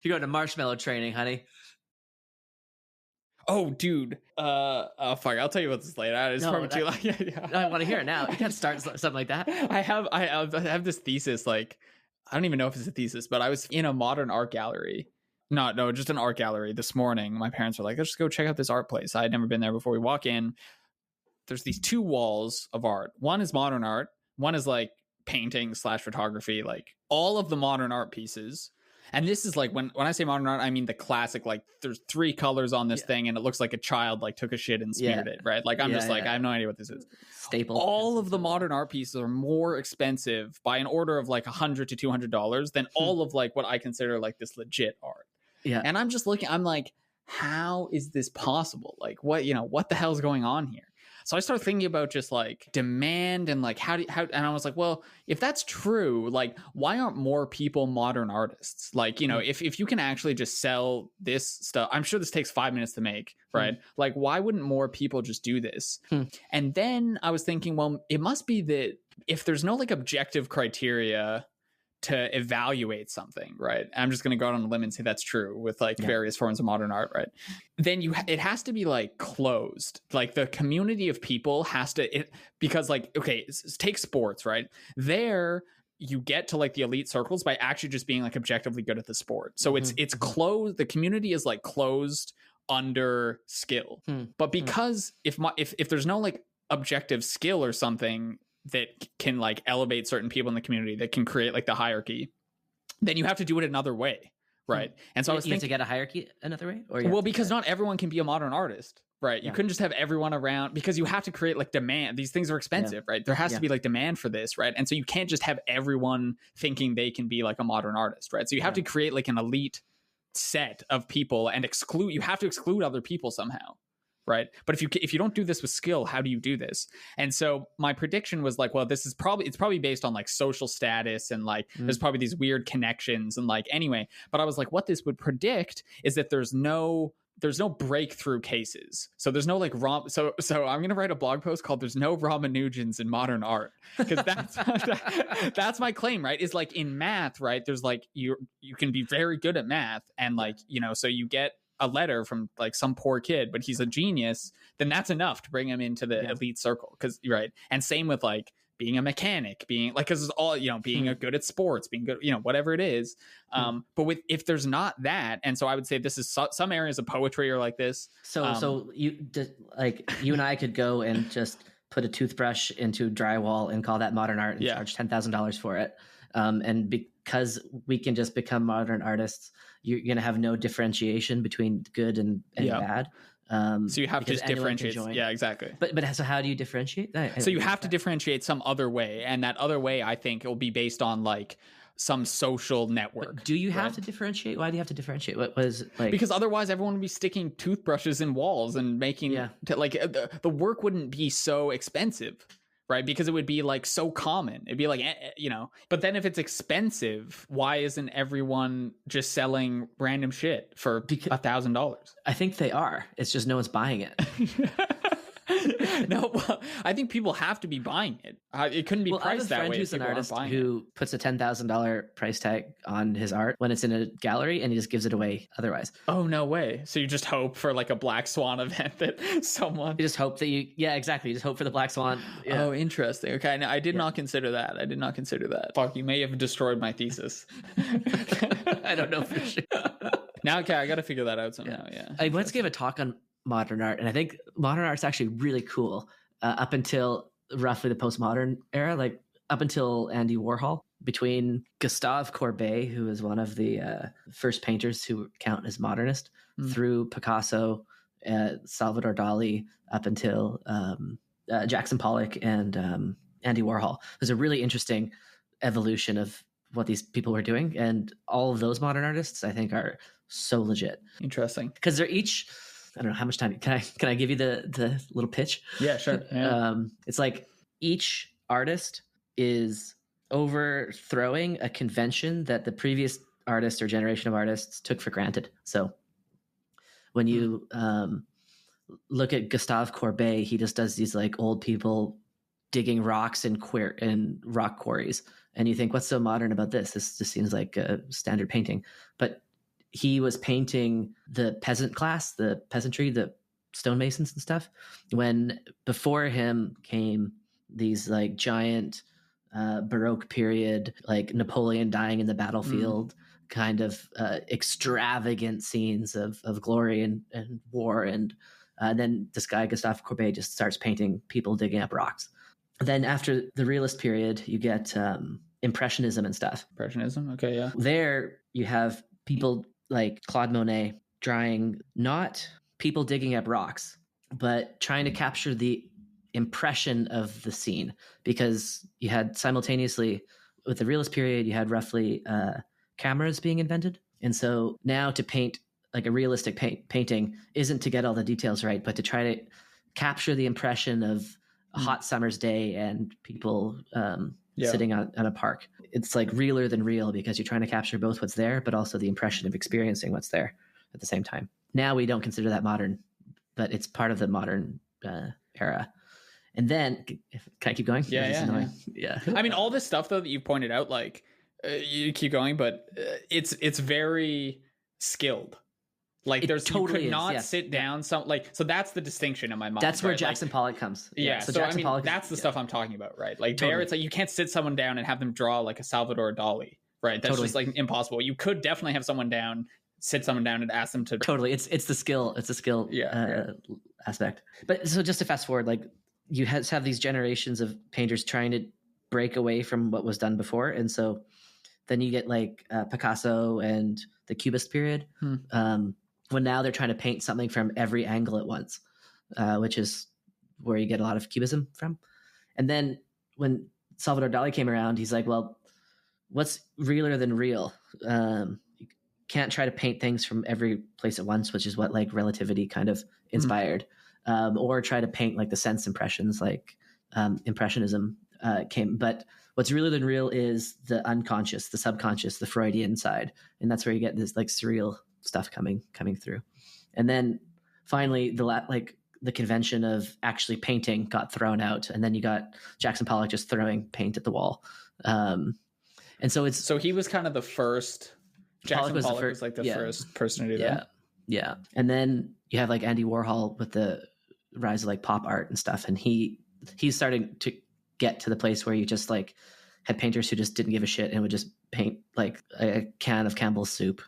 You're going to marshmallow training, honey. Oh, dude. Oh, fuck. I'll tell you about this later. It's probably too long. I want to hear it now. You can't start something like that. I have this thesis. Like, I don't even know if it's a thesis, but I was in a modern art gallery. No, just an art gallery this morning. My parents were like, let's just go check out this art place. I had never been there before. We walk in. There's these two walls of art. One is modern art. One is like painting / photography, like all of the modern art pieces. And this is like when I say modern art, I mean the classic, like there's 3 colors on this thing and it looks like a child like took a shit and smeared it, right? Like I'm I have no idea what this is. Staple. All of the modern art pieces are more expensive by an order of like $100 to $200 than all of like what I consider like this legit art. Yeah. And I'm just looking, I'm like, how is this possible? Like what the hell's going on here? So I started thinking about just like demand and like how and I was like, well, if that's true, like why aren't more people modern artists? Like, if you can actually just sell this stuff, I'm sure this takes 5 minutes to make, right? Like why wouldn't more people just do this? And then I was thinking, well, it must be that if there's no like objective criteria to evaluate something, right? I'm just going to go out on a limb and say that's true with like various forms of modern art, right? Then it has to be like closed. Like the community of people has to, because like, okay, take sports, right? There you get to like the elite circles by actually just being like objectively good at the sport. So it's closed. The community is like closed under skill. But because if there's no like objective skill or something that can like elevate certain people in the community that can create like the hierarchy, then you have to do it another way, right? And so I was thinking, have to get a hierarchy another way, because not everyone can be a modern artist, right? You couldn't just have everyone around, because you have to create like demand. These things are expensive, right? There has to be like demand for this, right? And so you can't just have everyone thinking they can be like a modern artist, right? So you have to create like an elite set of people and you have to exclude other people somehow. Right. But if you don't do this with skill, how do you do this? And so my prediction was like, well, it's probably based on like social status and like there's probably these weird connections and like anyway. But I was like, what this would predict is that there's no breakthrough cases. So there's no like so I'm going to write a blog post called "There's no Ramanujans in modern art," because that's my claim, right? Is like in math, right? There's like you can be very good at math and like, so you get a letter from like some poor kid, but he's a genius, then that's enough to bring him into the elite circle. Cause right. And same with like being a mechanic, being like, cause it's all, being a good at sports, being good, whatever it is. But if there's not that, and so I would say this is some areas of poetry are like this. So you and I could go and just put a toothbrush into drywall and call that modern art and charge $10,000 for it. And because we can just become modern artists, you're going to have no differentiation between good and bad. So you have to just differentiate. Yeah, exactly. But so how do you differentiate that? So you have to differentiate some other way. And that other way, I think, will be based on like some social network. But do you have to differentiate? Why do you have to differentiate? What was like? Because otherwise everyone would be sticking toothbrushes in walls and making like the work wouldn't be so expensive. Right, because it would be like so common. It'd be like, but then if it's expensive, why isn't everyone just selling random shit for $1,000? I think they are. It's just no one's buying it. No, well, I think people have to be buying it. It couldn't be priced that way. I have a friend who's an artist who puts a $10,000 price tag on his art when it's in a gallery, and he just gives it away otherwise. Oh, no way. So you just hope for like a Black Swan event that someone... You just hope that exactly. You just hope for the Black Swan. Yeah. Oh, interesting. Okay, I did not consider that. Fuck, you may have destroyed my thesis. I don't know for sure. Now, okay, I got to figure that out somehow, I once gave a talk on modern art, and I think modern art's actually really cool up until roughly the postmodern era, like up until Andy Warhol. Between Gustave Courbet, who is one of the first painters who count as modernist, through Picasso, Salvador Dali, up until Jackson Pollock and Andy Warhol. There's a really interesting evolution of what these people were doing, and all of those modern artists, I think, are so legit. Interesting, because they're each... I don't know how much time. Can I give you the little pitch? Yeah, sure. Yeah. It's like each artist is overthrowing a convention that the previous artist or generation of artists took for granted. So when you look at Gustave Courbet, he just does these like old people digging rocks in rock quarries, and you think, what's so modern about this? This just seems like a standard painting, but he was painting the peasant class, the peasantry, the stonemasons and stuff, when before him came these like giant Baroque period, like Napoleon dying in the battlefield, kind of extravagant scenes of glory and war. And then this guy, Gustave Courbet, just starts painting people digging up rocks. Then after the realist period, you get Impressionism and stuff. Impressionism, okay, yeah. There you have people like Claude Monet drawing not people digging up rocks, but trying to capture the impression of the scene, because you had simultaneously with the realist period, you had roughly cameras being invented. And so now to paint like a realistic painting isn't to get all the details right, but to try to capture the impression of a hot summer's day and people sitting on a park. It's like realer than real, because you're trying to capture both what's there, but also the impression of experiencing what's there at the same time. Now we don't consider that modern, but it's part of the modern era. And then, can I keep going? Yeah. I mean, all this stuff though that you pointed out, like you keep going, but it's very skilled. Like you could not sit down. So that's the distinction in my mind. That's where Jackson Pollock comes. Yeah. So Jackson Pollock that's the stuff I'm talking about, right? Like there, it's like you can't sit someone down and have them draw like a Salvador Dali, right? That's just like impossible. You could definitely have someone down, sit someone down and ask them to. It's the skill. It's a skill aspect. But so just to fast forward, like you have these generations of painters trying to break away from what was done before. And so then you get like Picasso and the Cubist period. When now they're trying to paint something from every angle at once, which is where you get a lot of Cubism from. And then when Salvador Dali came around, he's like, well, what's realer than real? You can't try to paint things from every place at once, which is what like relativity kind of inspired, or try to paint like the sense impressions, like Impressionism came. But what's realer than real is the unconscious, the subconscious, the Freudian side. And that's where you get this like surreal stuff coming through. And then finally the convention of actually painting got thrown out, and then you got Jackson Pollock just throwing paint at the wall. And so he was kind of the first. Jackson Pollock was like the first person to do that. Yeah. And then you have like Andy Warhol with the rise of like pop art and stuff, and he's starting to get to the place where you just like had painters who just didn't give a shit and would just paint like a can of Campbell's soup.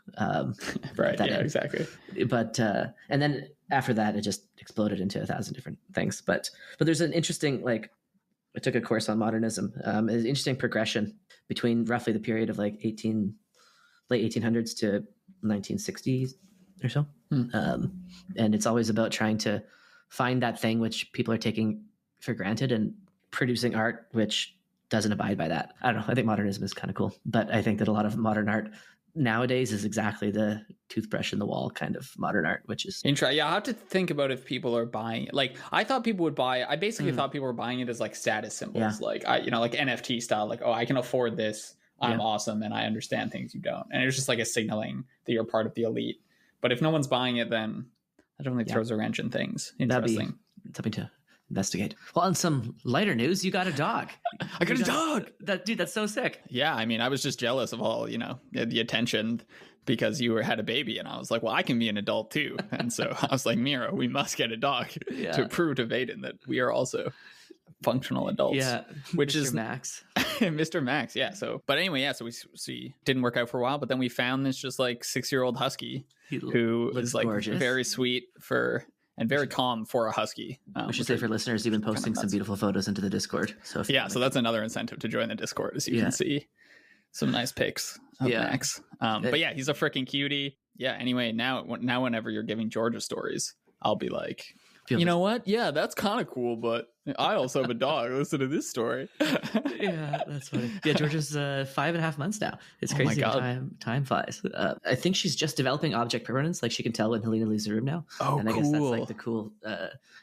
Right. Yeah, exactly. But, and then after that, it just exploded into 1,000 different things. But there's an interesting, like, I took a course on modernism, an interesting progression between roughly the period of like late 1800s to 1960s or so. And it's always about trying to find that thing which people are taking for granted and producing art which doesn't abide by that. I don't know. I think modernism is kind of cool, but I think that a lot of modern art nowadays is exactly the toothbrush in the wall kind of modern art, which is interesting. Yeah, I have to think about if people are buying it. Like I thought people would buy it. I basically thought people were buying it as like status symbols, like like NFT style, like, oh, I can afford this. I'm awesome. And I understand things you don't. And it's just like a signaling that you're part of the elite. But if no one's buying it, then that definitely throws a wrench in things. Interesting. That'd be something to investigate. Well, on some lighter news, you got a dog. I got a dog. Dude, that's so sick. Yeah, I mean, I was just jealous of all, the attention because you had a baby, and I was like, well, I can be an adult too. And so I was like, Mira, we must get a dog to prove to Vaden that we are also functional adults. Yeah, which Mr. is Max. Mr. Max. Yeah. So, but anyway, so we didn't work out for a while, but then we found this just like 6-year-old husky who is like gorgeous. Very sweet and very calm for a husky. We should say for listeners, you've been posting some beautiful photos into the Discord. So so that's another incentive to join the Discord, as you can see some nice pics of Max. But yeah, he's a freaking cutie. Yeah. Anyway, now whenever you're giving Georgia stories, I'll be like, you know what? Yeah, that's kind of cool, but I also have a dog. Listen to this story. Yeah, that's funny. Yeah, Georgia's 5.5 months now. It's crazy. Oh my God. Time flies. I think she's just developing object permanence. Like she can tell when Helena leaves the room now. Oh, and I guess that's like the cool.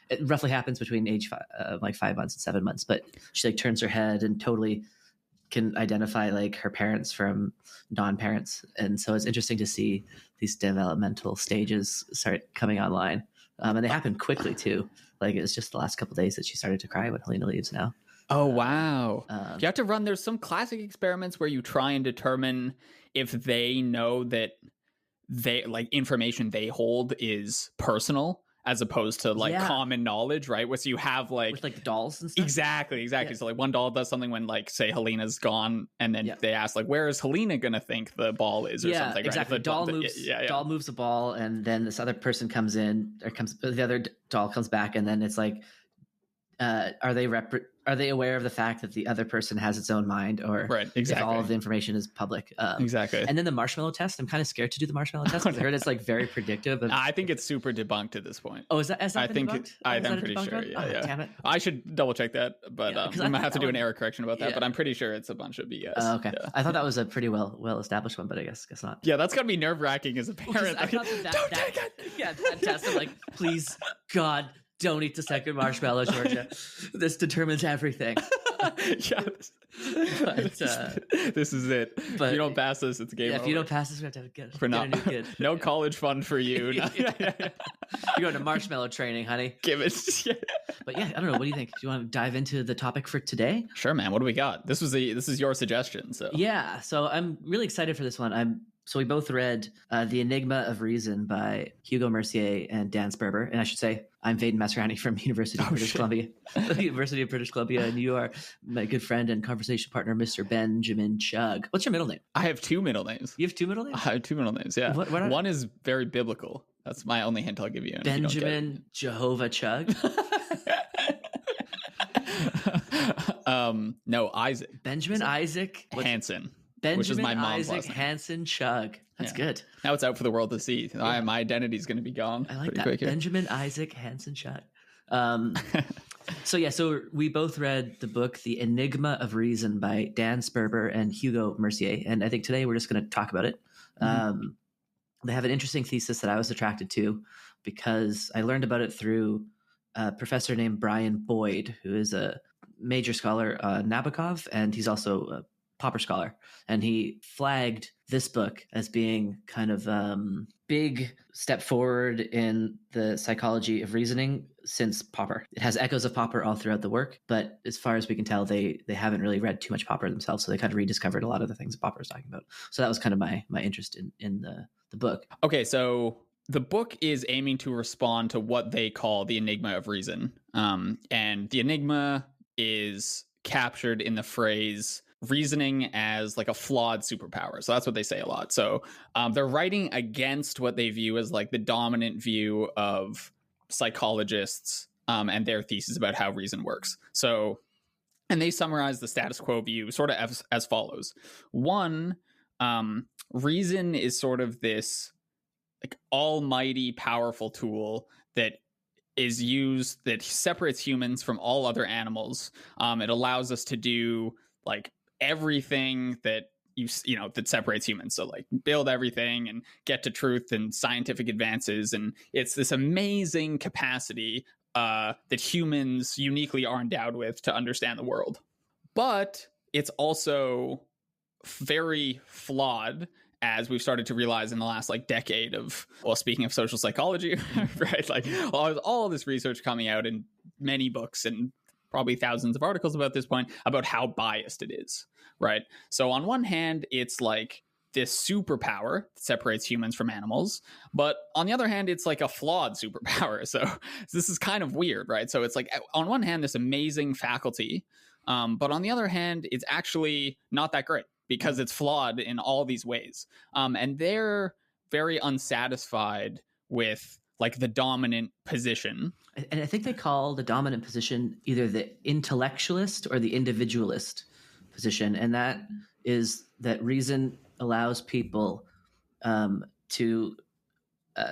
It roughly happens between age 5 months and 7 months. But she like turns her head and totally can identify like her parents from non-parents. And so it's interesting to see these developmental stages start coming online. And they happen quickly too. Like it was just the last couple of days that she started to cry when Helena leaves now. Oh, wow. You have to there's some classic experiments where you try and determine if they know that they like information they hold is personal as opposed to like common knowledge, right? Where so you have like with like the dolls and stuff. Exactly. Yeah. So like one doll does something when like say Helena's gone, and then they ask like, where is Helena gonna think the ball is or something? Exactly. Right? Doll moves the ball, and then this other person comes in, the other doll comes back, and then it's like, are they aware of the fact that the other person has its own mind, or if all of the information is public? Exactly. And then the marshmallow test. I'm kind of scared to do the marshmallow test because I heard it's like very predictive. I think it's super debunked at this point. Oh, is that? I think debunked? I'm pretty sure. Yeah. Damn it. I should double check that, but I might have to do an error correction about that. But I'm pretty sure it's a bunch of BS. Okay. Yeah. I thought that was a pretty well established one, but I guess not. Yeah, that's gotta be nerve wracking as a parent. I thought don't take it. Yeah, that test. I'm like, please, God. Don't eat the second marshmallow, Georgia. This determines everything. This is it. But if you don't pass this, it's game over. If you don't pass this, we have to get a new kid. No college fund for you. You're going to marshmallow training, honey. Give it. But yeah, I don't know. What do you think? Do you want to dive into the topic for today? Sure, man. What do we got? This is your suggestion. So yeah. So I'm really excited for this one. So we both read The Enigma of Reason by Hugo Mercier and Dan Sperber. And I should say, I'm Vaden Masrani from University of British Columbia. The University of British Columbia. And you are my good friend and conversation partner, Mr. Benjamin Chugg. What's your middle name? I have two middle names. You have two middle names? I have two middle names, yeah. One is very biblical. That's my only hint I'll give you. Benjamin Jehovah Chugg? No, Isaac. Benjamin Isaac Hansen. Benjamin which is my mom's Isaac Hansen Chugg. That's good. Now it's out for the world to see. My identity is going to be gone. I like that. Quick Benjamin Isaac Hansen Chugg. So we both read the book The Enigma of Reason by Dan Sperber and Hugo Mercier. And I think today we're just going to talk about it. They have an interesting thesis that I was attracted to because I learned about it through a professor named Brian Boyd, who is a major scholar on Nabokov, and he's also a Popper scholar, and he flagged this book as being kind of big step forward in the psychology of reasoning since Popper. It has echoes of Popper all throughout the work, but as far as we can tell, they haven't really read too much Popper themselves, so they kind of rediscovered a lot of the things that Popper was talking about. So that was kind of my interest in the book. Okay, so the book is aiming to respond to what they call the Enigma of Reason, and the enigma is captured in the phrase reasoning as like a flawed superpower. So that's what they say a lot. So they're writing against what they view as like the dominant view of psychologists and their thesis about how reason works. So, and they summarize the status quo view sort of as follows. One, reason is sort of this like almighty powerful tool that is used, that separates humans from all other animals. It allows us to do like everything that that separates humans, so like build everything and get to truth and scientific advances, and it's this amazing capacity that humans uniquely are endowed with to understand the world. But it's also very flawed, as we've started to realize in the last like decade of, well, speaking of social psychology, right, like all this research coming out in many books and probably thousands of articles about this point about how biased it is, right? So on one hand, it's like this superpower that separates humans from animals, but on the other hand, it's like a flawed superpower. So this is kind of weird, right? So it's like on one hand, this amazing faculty, but on the other hand, it's actually not that great because it's flawed in all these ways. And they're very unsatisfied with like the dominant position. And I think they call the dominant position either the intellectualist or the individualist position. And that is that reason allows people to,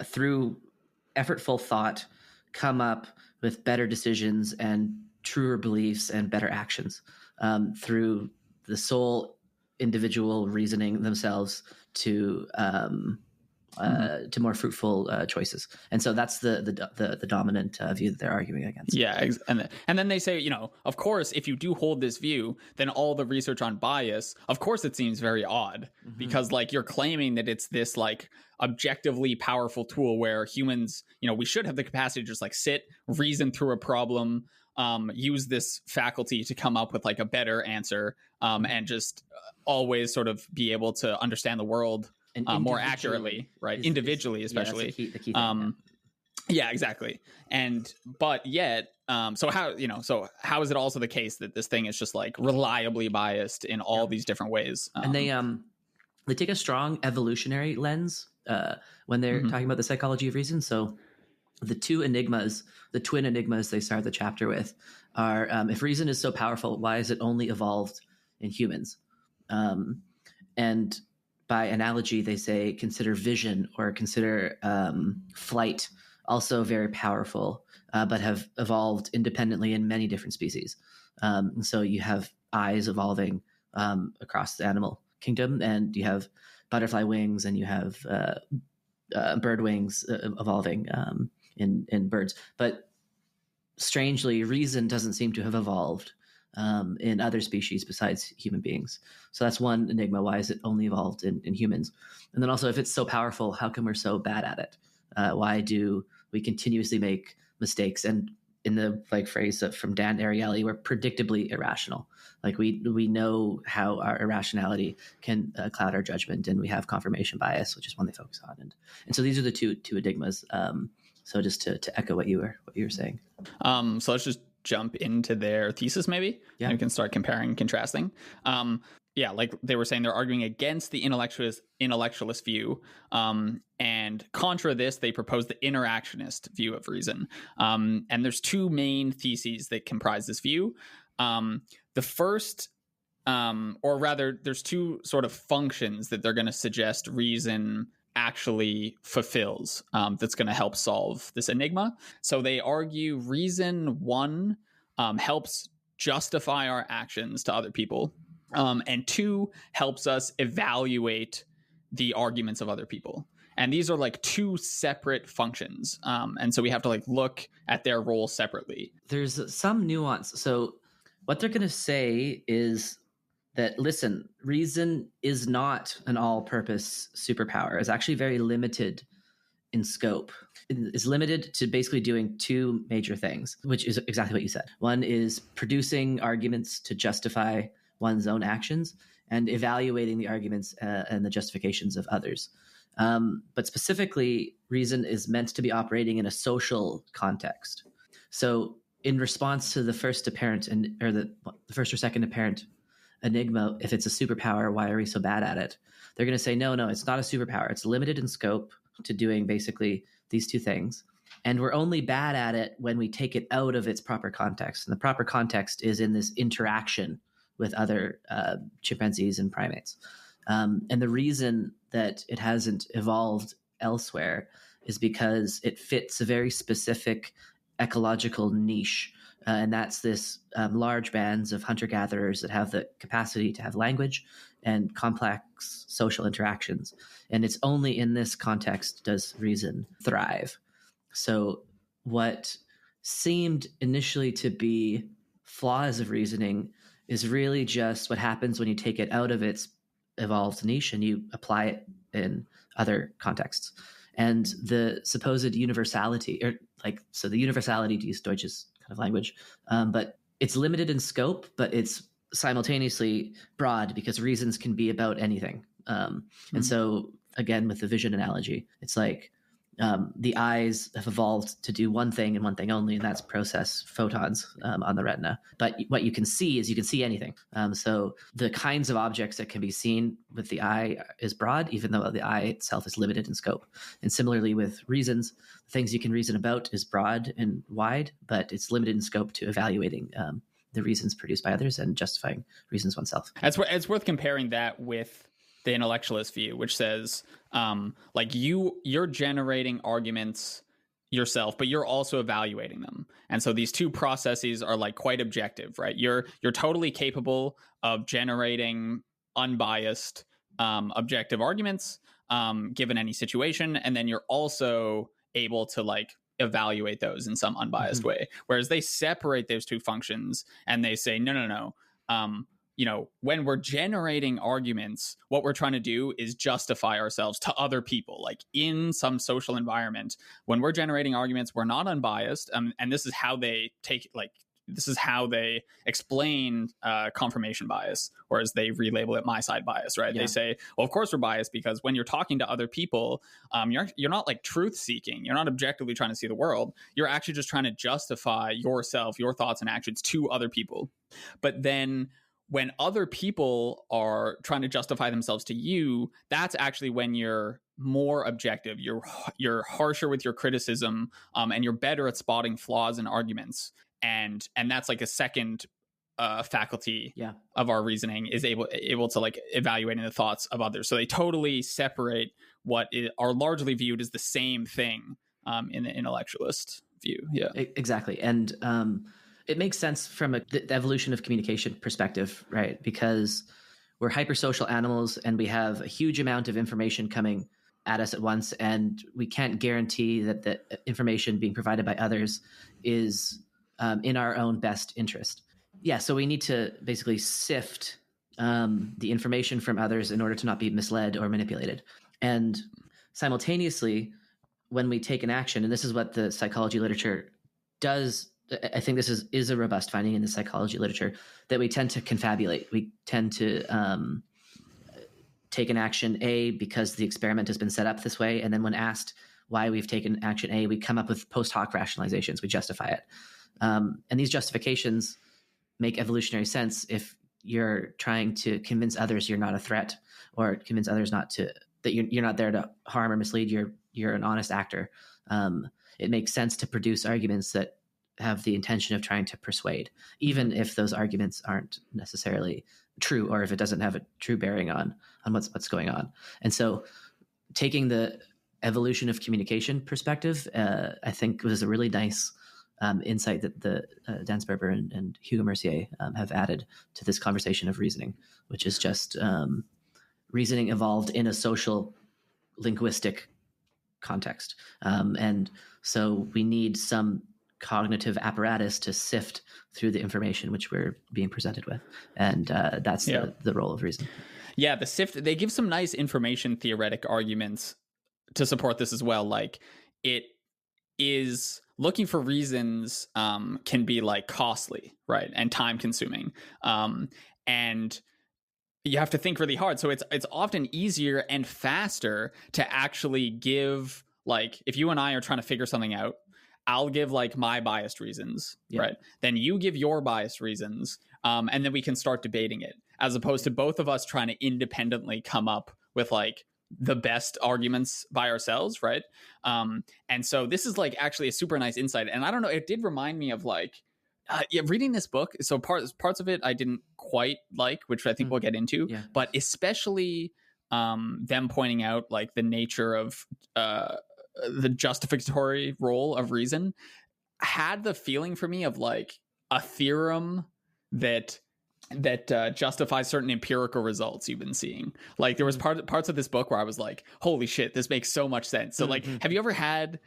through effortful thought, come up with better decisions and truer beliefs and better actions through the sole individual reasoning themselves to more fruitful choices. And so that's the dominant view that they're arguing against. Yeah. And then they say, of course, if you do hold this view, then all the research on bias, of course, it seems very odd because like you're claiming that it's this like objectively powerful tool where humans, we should have the capacity to just like sit, reason through a problem, use this faculty to come up with like a better answer, and just always sort of be able to understand the world And more accurately, right? Individually, especially. Yeah, that's the key thing. Yeah, exactly. But yet, so how is it also the case that this thing is just like reliably biased in all these different ways? And they take a strong evolutionary lens when they're talking about the psychology of reason. So the twin enigmas they start the chapter with are, if reason is so powerful, why is it only evolved in humans? And by analogy, they say, consider vision or consider flight, also very powerful, but have evolved independently in many different species. So you have eyes evolving across the animal kingdom, and you have butterfly wings, and you have bird wings evolving in birds. But strangely, reason doesn't seem to have evolved in other species besides human beings. So that's one enigma. Why is it only evolved in humans? And then also, if it's so powerful, how come we're so bad at it? Why do we continuously make mistakes? And in the phrase from Dan Ariely, we're predictably irrational. Like we know how our irrationality can cloud our judgment, and we have confirmation bias, which is one they focus on. And so these are the two enigmas. So just to echo what you were saying. So let's just jump into their thesis, maybe. Yeah. And we can start comparing and contrasting. Like they were saying, they're arguing against the intellectualist view. And contra this, they propose the interactionist view of reason. And there's two main theses that comprise this view. The first, or rather, there's two sort of functions that they're going to suggest reason actually fulfills, that's going to help solve this enigma. So they argue reason, one, helps justify our actions to other people, and two, helps us evaluate the arguments of other people. And these are like two separate functions, and so we have to look at their role separately. There's some nuance. So what they're going to say is that, listen, reason is not an all-purpose superpower. It's actually very limited in scope. It's limited to basically doing two major things, which is exactly what you said. One is producing arguments to justify one's own actions and evaluating the arguments and the justifications of others. But specifically, reason is meant to be operating in a social context. So in response to the first apparent, or the first or second apparent enigma, if it's a superpower, why are we so bad at it? They're going to say, no, it's not a superpower. It's limited in scope to doing basically these two things. And we're only bad at it when we take it out of its proper context. And the proper context is in this interaction with other chimpanzees and primates. And the reason that it hasn't evolved elsewhere is because it fits a very specific ecological niche. And that's this large bands of hunter-gatherers that have the capacity to have language and complex social interactions. And it's only in this context does reason thrive. So what seemed initially to be flaws of reasoning is really just what happens when you take it out of its evolved niche and you apply it in other contexts. And the supposed universality, so the universality, to use Deutsch's kind of language, but it's limited in scope, but it's simultaneously broad because reasons can be about anything. And so, again, with the vision analogy, it's like the eyes have evolved to do one thing and one thing only, and that's process photons on the retina. But what you can see is you can see anything. So the kinds of objects that can be seen with the eye is broad, even though the eye itself is limited in scope. And similarly with reasons, the things you can reason about is broad and wide, but it's limited in scope to evaluating the reasons produced by others and justifying reasons oneself. It's worth comparing that with the intellectualist view, which says you're generating arguments yourself, but you're also evaluating them. And so these two processes are quite objective, right? You're totally capable of generating unbiased, objective arguments given any situation. And then you're also able to evaluate those in some unbiased way. Whereas they separate those two functions and they say, no. When we're generating arguments, what we're trying to do is justify ourselves to other people, in some social environment. When we're generating arguments, we're not unbiased. And this is how they take This is how they explain confirmation bias, or as they relabel it, my side bias, right? They say, well, of course we're biased because when you're talking to other people, you're not like truth seeking. You're not objectively trying to see the world. You're actually just trying to justify yourself, your thoughts and actions to other people. But then when other people are trying to justify themselves to you, that's actually when you're more objective. You're harsher with your criticism, and you're better at spotting flaws in arguments. And that's like a second faculty of our reasoning, is able to like evaluating the thoughts of others. So they totally separate what are largely viewed as the same thing in the intellectualist view. Yeah, exactly. And it makes sense from the evolution of communication perspective, right? Because we're hypersocial animals and we have a huge amount of information coming at us at once, and we can't guarantee that the information being provided by others is in our own best interest. Yeah, so we need to basically sift the information from others in order to not be misled or manipulated. And simultaneously, when we take an action, and this is what the psychology literature does, I think this is a robust finding in the psychology literature, that we tend to confabulate. We tend to take an action A because the experiment has been set up this way. And then when asked why we've taken action A, we come up with post hoc rationalizations. We justify it. And these justifications make evolutionary sense if you're trying to convince others you're not a threat, or convince others that you're not there to harm or mislead. You're an honest actor. It makes sense to produce arguments that have the intention of trying to persuade, even if those arguments aren't necessarily true, or if it doesn't have a true bearing on what's going on. And so taking the evolution of communication perspective, I think was a really nice insight that the Dan Sperber and Hugo Mercier have added to this conversation of reasoning, which is just reasoning evolved in a social linguistic context. And so we need some cognitive apparatus to sift through the information which we're being presented with. And that's the role of reason. Yeah, the sift, they give some nice information theoretic arguments to support this as well. Like, it is looking for reasons can be like costly, right? And time consuming. And you have to think really hard. So it's often easier and faster to actually give, like, if you and I are trying to figure something out, I'll give like my biased reasons, right? Then you give your biased reasons, and then we can start debating it, as opposed to both of us trying to independently come up with like the best arguments by ourselves, right? And so this is like actually a super nice insight. And I don't know, it did remind me of like reading this book. So parts of it I didn't quite like, which I think we'll get into, but especially them pointing out like the nature of the justificatory role of reason had the feeling for me of like a theorem that justifies certain empirical results you've been seeing. Like there was parts of this book where I was like, holy shit, this makes so much sense. So like, have you ever had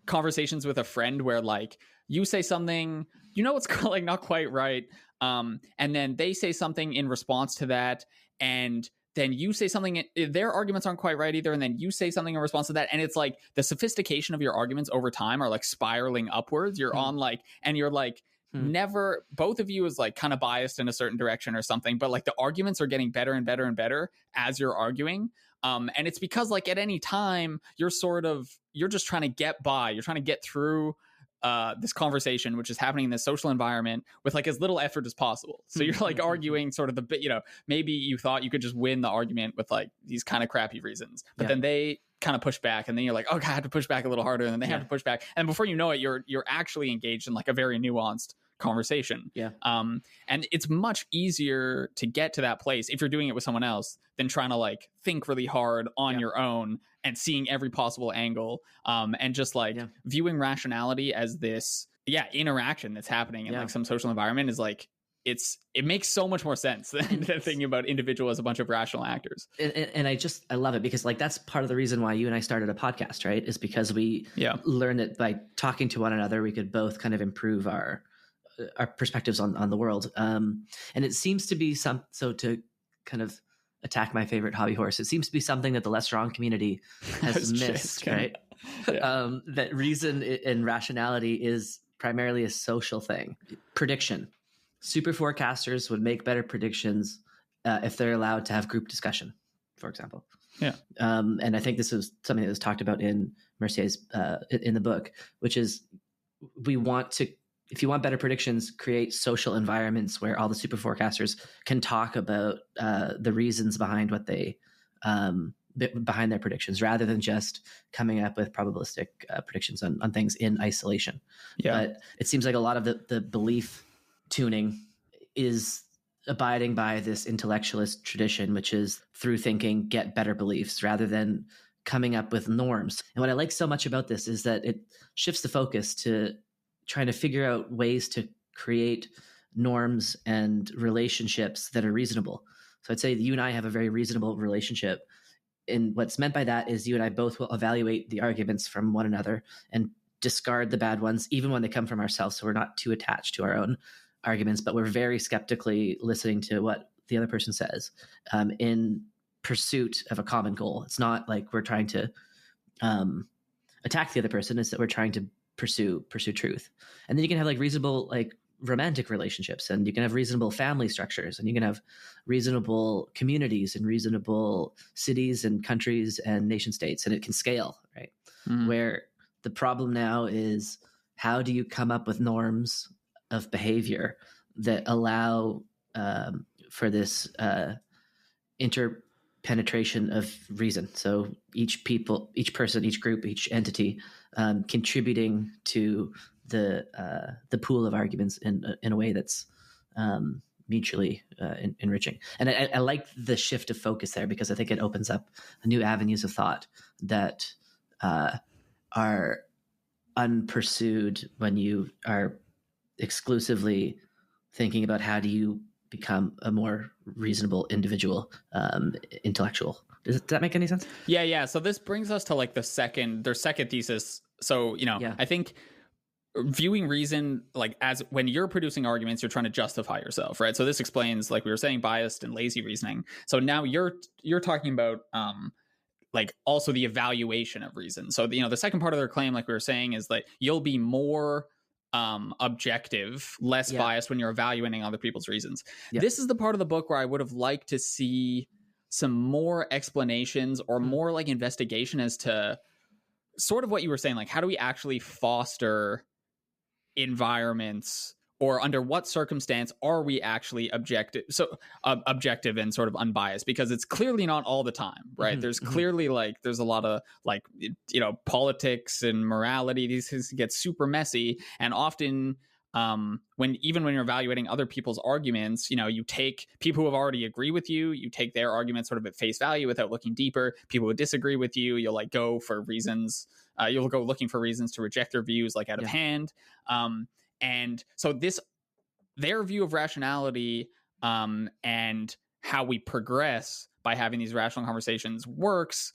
conversations with a friend where like you say something, you know, it's like not quite right, and then they say something in response to that, and then you say something, their arguments aren't quite right either, and then you say something in response to that, and it's like the sophistication of your arguments over time are like spiraling upwards. You're on like, and you're like, never, both of you is like kind of biased in a certain direction or something, but like the arguments are getting better and better and better as you're arguing. And it's because like at any time you're just trying to get by, you're trying to get through this conversation, which is happening in this social environment with like as little effort as possible. So you're like arguing sort of the bit, you know, maybe you thought you could just win the argument with like these kind of crappy reasons, but then they kind of push back, and then you're like, okay, I have to push back a little harder, and then they have to push back, and before you know it, you're actually engaged in like a very nuanced conversation. And it's much easier to get to that place if you're doing it with someone else than trying to like think really hard on your own and seeing every possible angle, and just like viewing rationality as this interaction that's happening in like some social environment is like, it makes so much more sense than thinking about individual as a bunch of rational actors. And I love it, because like that's part of the reason why you and I started a podcast, right? Is because we learned that by talking to one another, we could both kind of improve our perspectives on the world. And it seems to be so to kind of attack my favorite hobby horse, it seems to be something that the less strong community has missed, right? That reason and rationality is primarily a social thing. Prediction. Super forecasters would make better predictions if they're allowed to have group discussion, for example. Yeah. And I think this is something that was talked about in Mercier's in the book, which is if you want better predictions, create social environments where all the super forecasters can talk about the reasons behind what they behind their predictions, rather than just coming up with probabilistic predictions on things in isolation. Yeah. But it seems like a lot of the belief tuning is abiding by this intellectualist tradition, which is through thinking, get better beliefs rather than coming up with norms. And what I like so much about this is that it shifts the focus to trying to figure out ways to create norms and relationships that are reasonable. So I'd say you and I have a very reasonable relationship. And what's meant by that is you and I both will evaluate the arguments from one another and discard the bad ones, even when they come from ourselves. So we're not too attached to our own arguments, but we're very skeptically listening to what the other person says in pursuit of a common goal. It's not like we're trying to attack the other person. It's that we're trying to pursue truth. And then you can have like reasonable, like romantic relationships, and you can have reasonable family structures, and you can have reasonable communities and reasonable cities and countries and nation states, and it can scale, right? Mm-hmm. Where the problem now is, how do you come up with norms of behavior that allow for this interpenetration of reason? So each person, each group, each entity contributing to the pool of arguments in a way that's mutually enriching. And I like the shift of focus there, because I think it opens up new avenues of thought that are unpursued when you are exclusively thinking about how do you become a more reasonable individual, intellectual. Does that make any sense? Yeah. So this brings us to like their second thesis. So, I think viewing reason, like as when you're producing arguments, you're trying to justify yourself, right? So this explains, like we were saying, biased and lazy reasoning. So now you're talking about like also the evaluation of reason. So the second part of their claim, like we were saying, is like you'll be more objective, less biased when you're evaluating other people's reasons. This is the part of the book where I would have liked to see some more explanations or more like investigation as to sort of what you were saying, like how do we actually foster environments, or under what circumstance are we actually objective and sort of unbiased, because it's clearly not all the time, right? Mm-hmm. There's clearly like there's a lot of like politics and morality, these things get super messy, and often when you're evaluating other people's arguments, you take people who have already agree with you, you take their arguments sort of at face value without looking deeper. People who disagree with you, you'll like go for reasons, you'll go looking for reasons to reject their views like out of hand. And so their view of rationality and how we progress by having these rational conversations works,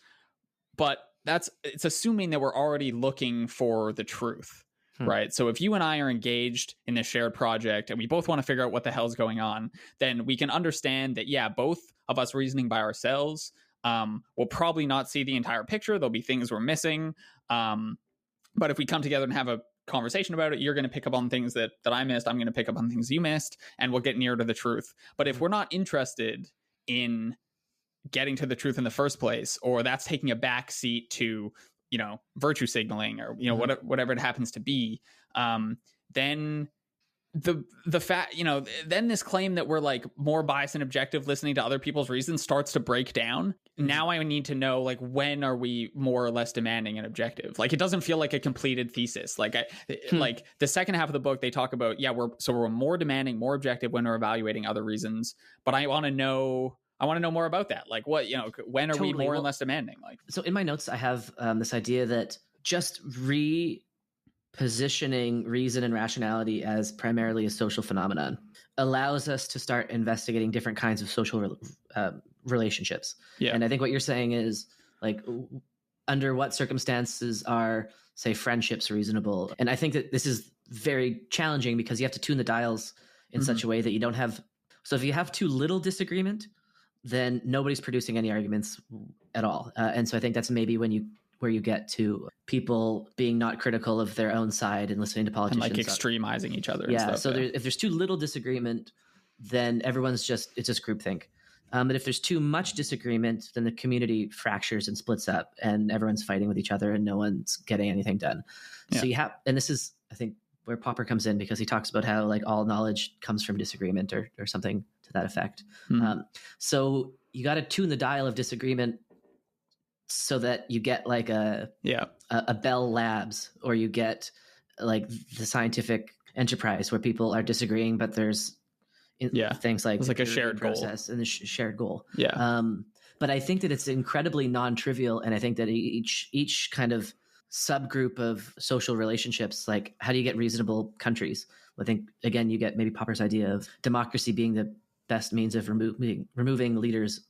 but it's assuming that we're already looking for the truth. Right. So if you and I are engaged in this shared project and we both want to figure out what the hell is going on, then we can understand that, both of us reasoning by ourselves will probably not see the entire picture. There'll be things we're missing. But if we come together and have a conversation about it, you're going to pick up on things that I missed. I'm going to pick up on things you missed, and we'll get nearer to the truth. But if we're not interested in getting to the truth in the first place, or that's taking a back seat to virtue signaling, or whatever it happens to be, then the fact then this claim that we're like more biased and objective listening to other people's reasons starts to break down. Now I need to know, like, when are we more or less demanding and objective? Like, it doesn't feel like a completed thesis. Like like the second half of the book, they talk about we're more demanding, more objective when we're evaluating other reasons, but I want to know more about that. Like, what, when are we more and less demanding? Like, so in my notes, I have this idea that just repositioning reason and rationality as primarily a social phenomenon allows us to start investigating different kinds of social relationships. Yeah. And I think what you're saying is, like, under what circumstances are, say, friendships reasonable? And I think that this is very challenging because you have to tune the dials in such a way that you don't have. So if you have too little disagreement, then nobody's producing any arguments at all. And so I think that's maybe when where you get to people being not critical of their own side and listening to politicians. And like extremizing each other. Yeah. And stuff, So if there's too little disagreement, then it's just groupthink. But if there's too much disagreement, then the community fractures and splits up, and everyone's fighting with each other, and no one's getting anything done. Yeah. So you have, and this is, I think, where Popper comes in, because he talks about how like all knowledge comes from disagreement, or something to that effect. So you got to tune the dial of disagreement so that you get like a Bell Labs, or you get like the scientific enterprise where people are disagreeing, but there's things like, it's like a shared process goal. And the shared goal. Yeah. But I think that it's incredibly non-trivial, and I think that each kind of subgroup of social relationships, like how do you get reasonable countries? I think again you get maybe Popper's idea of democracy being the best means of removing leaders,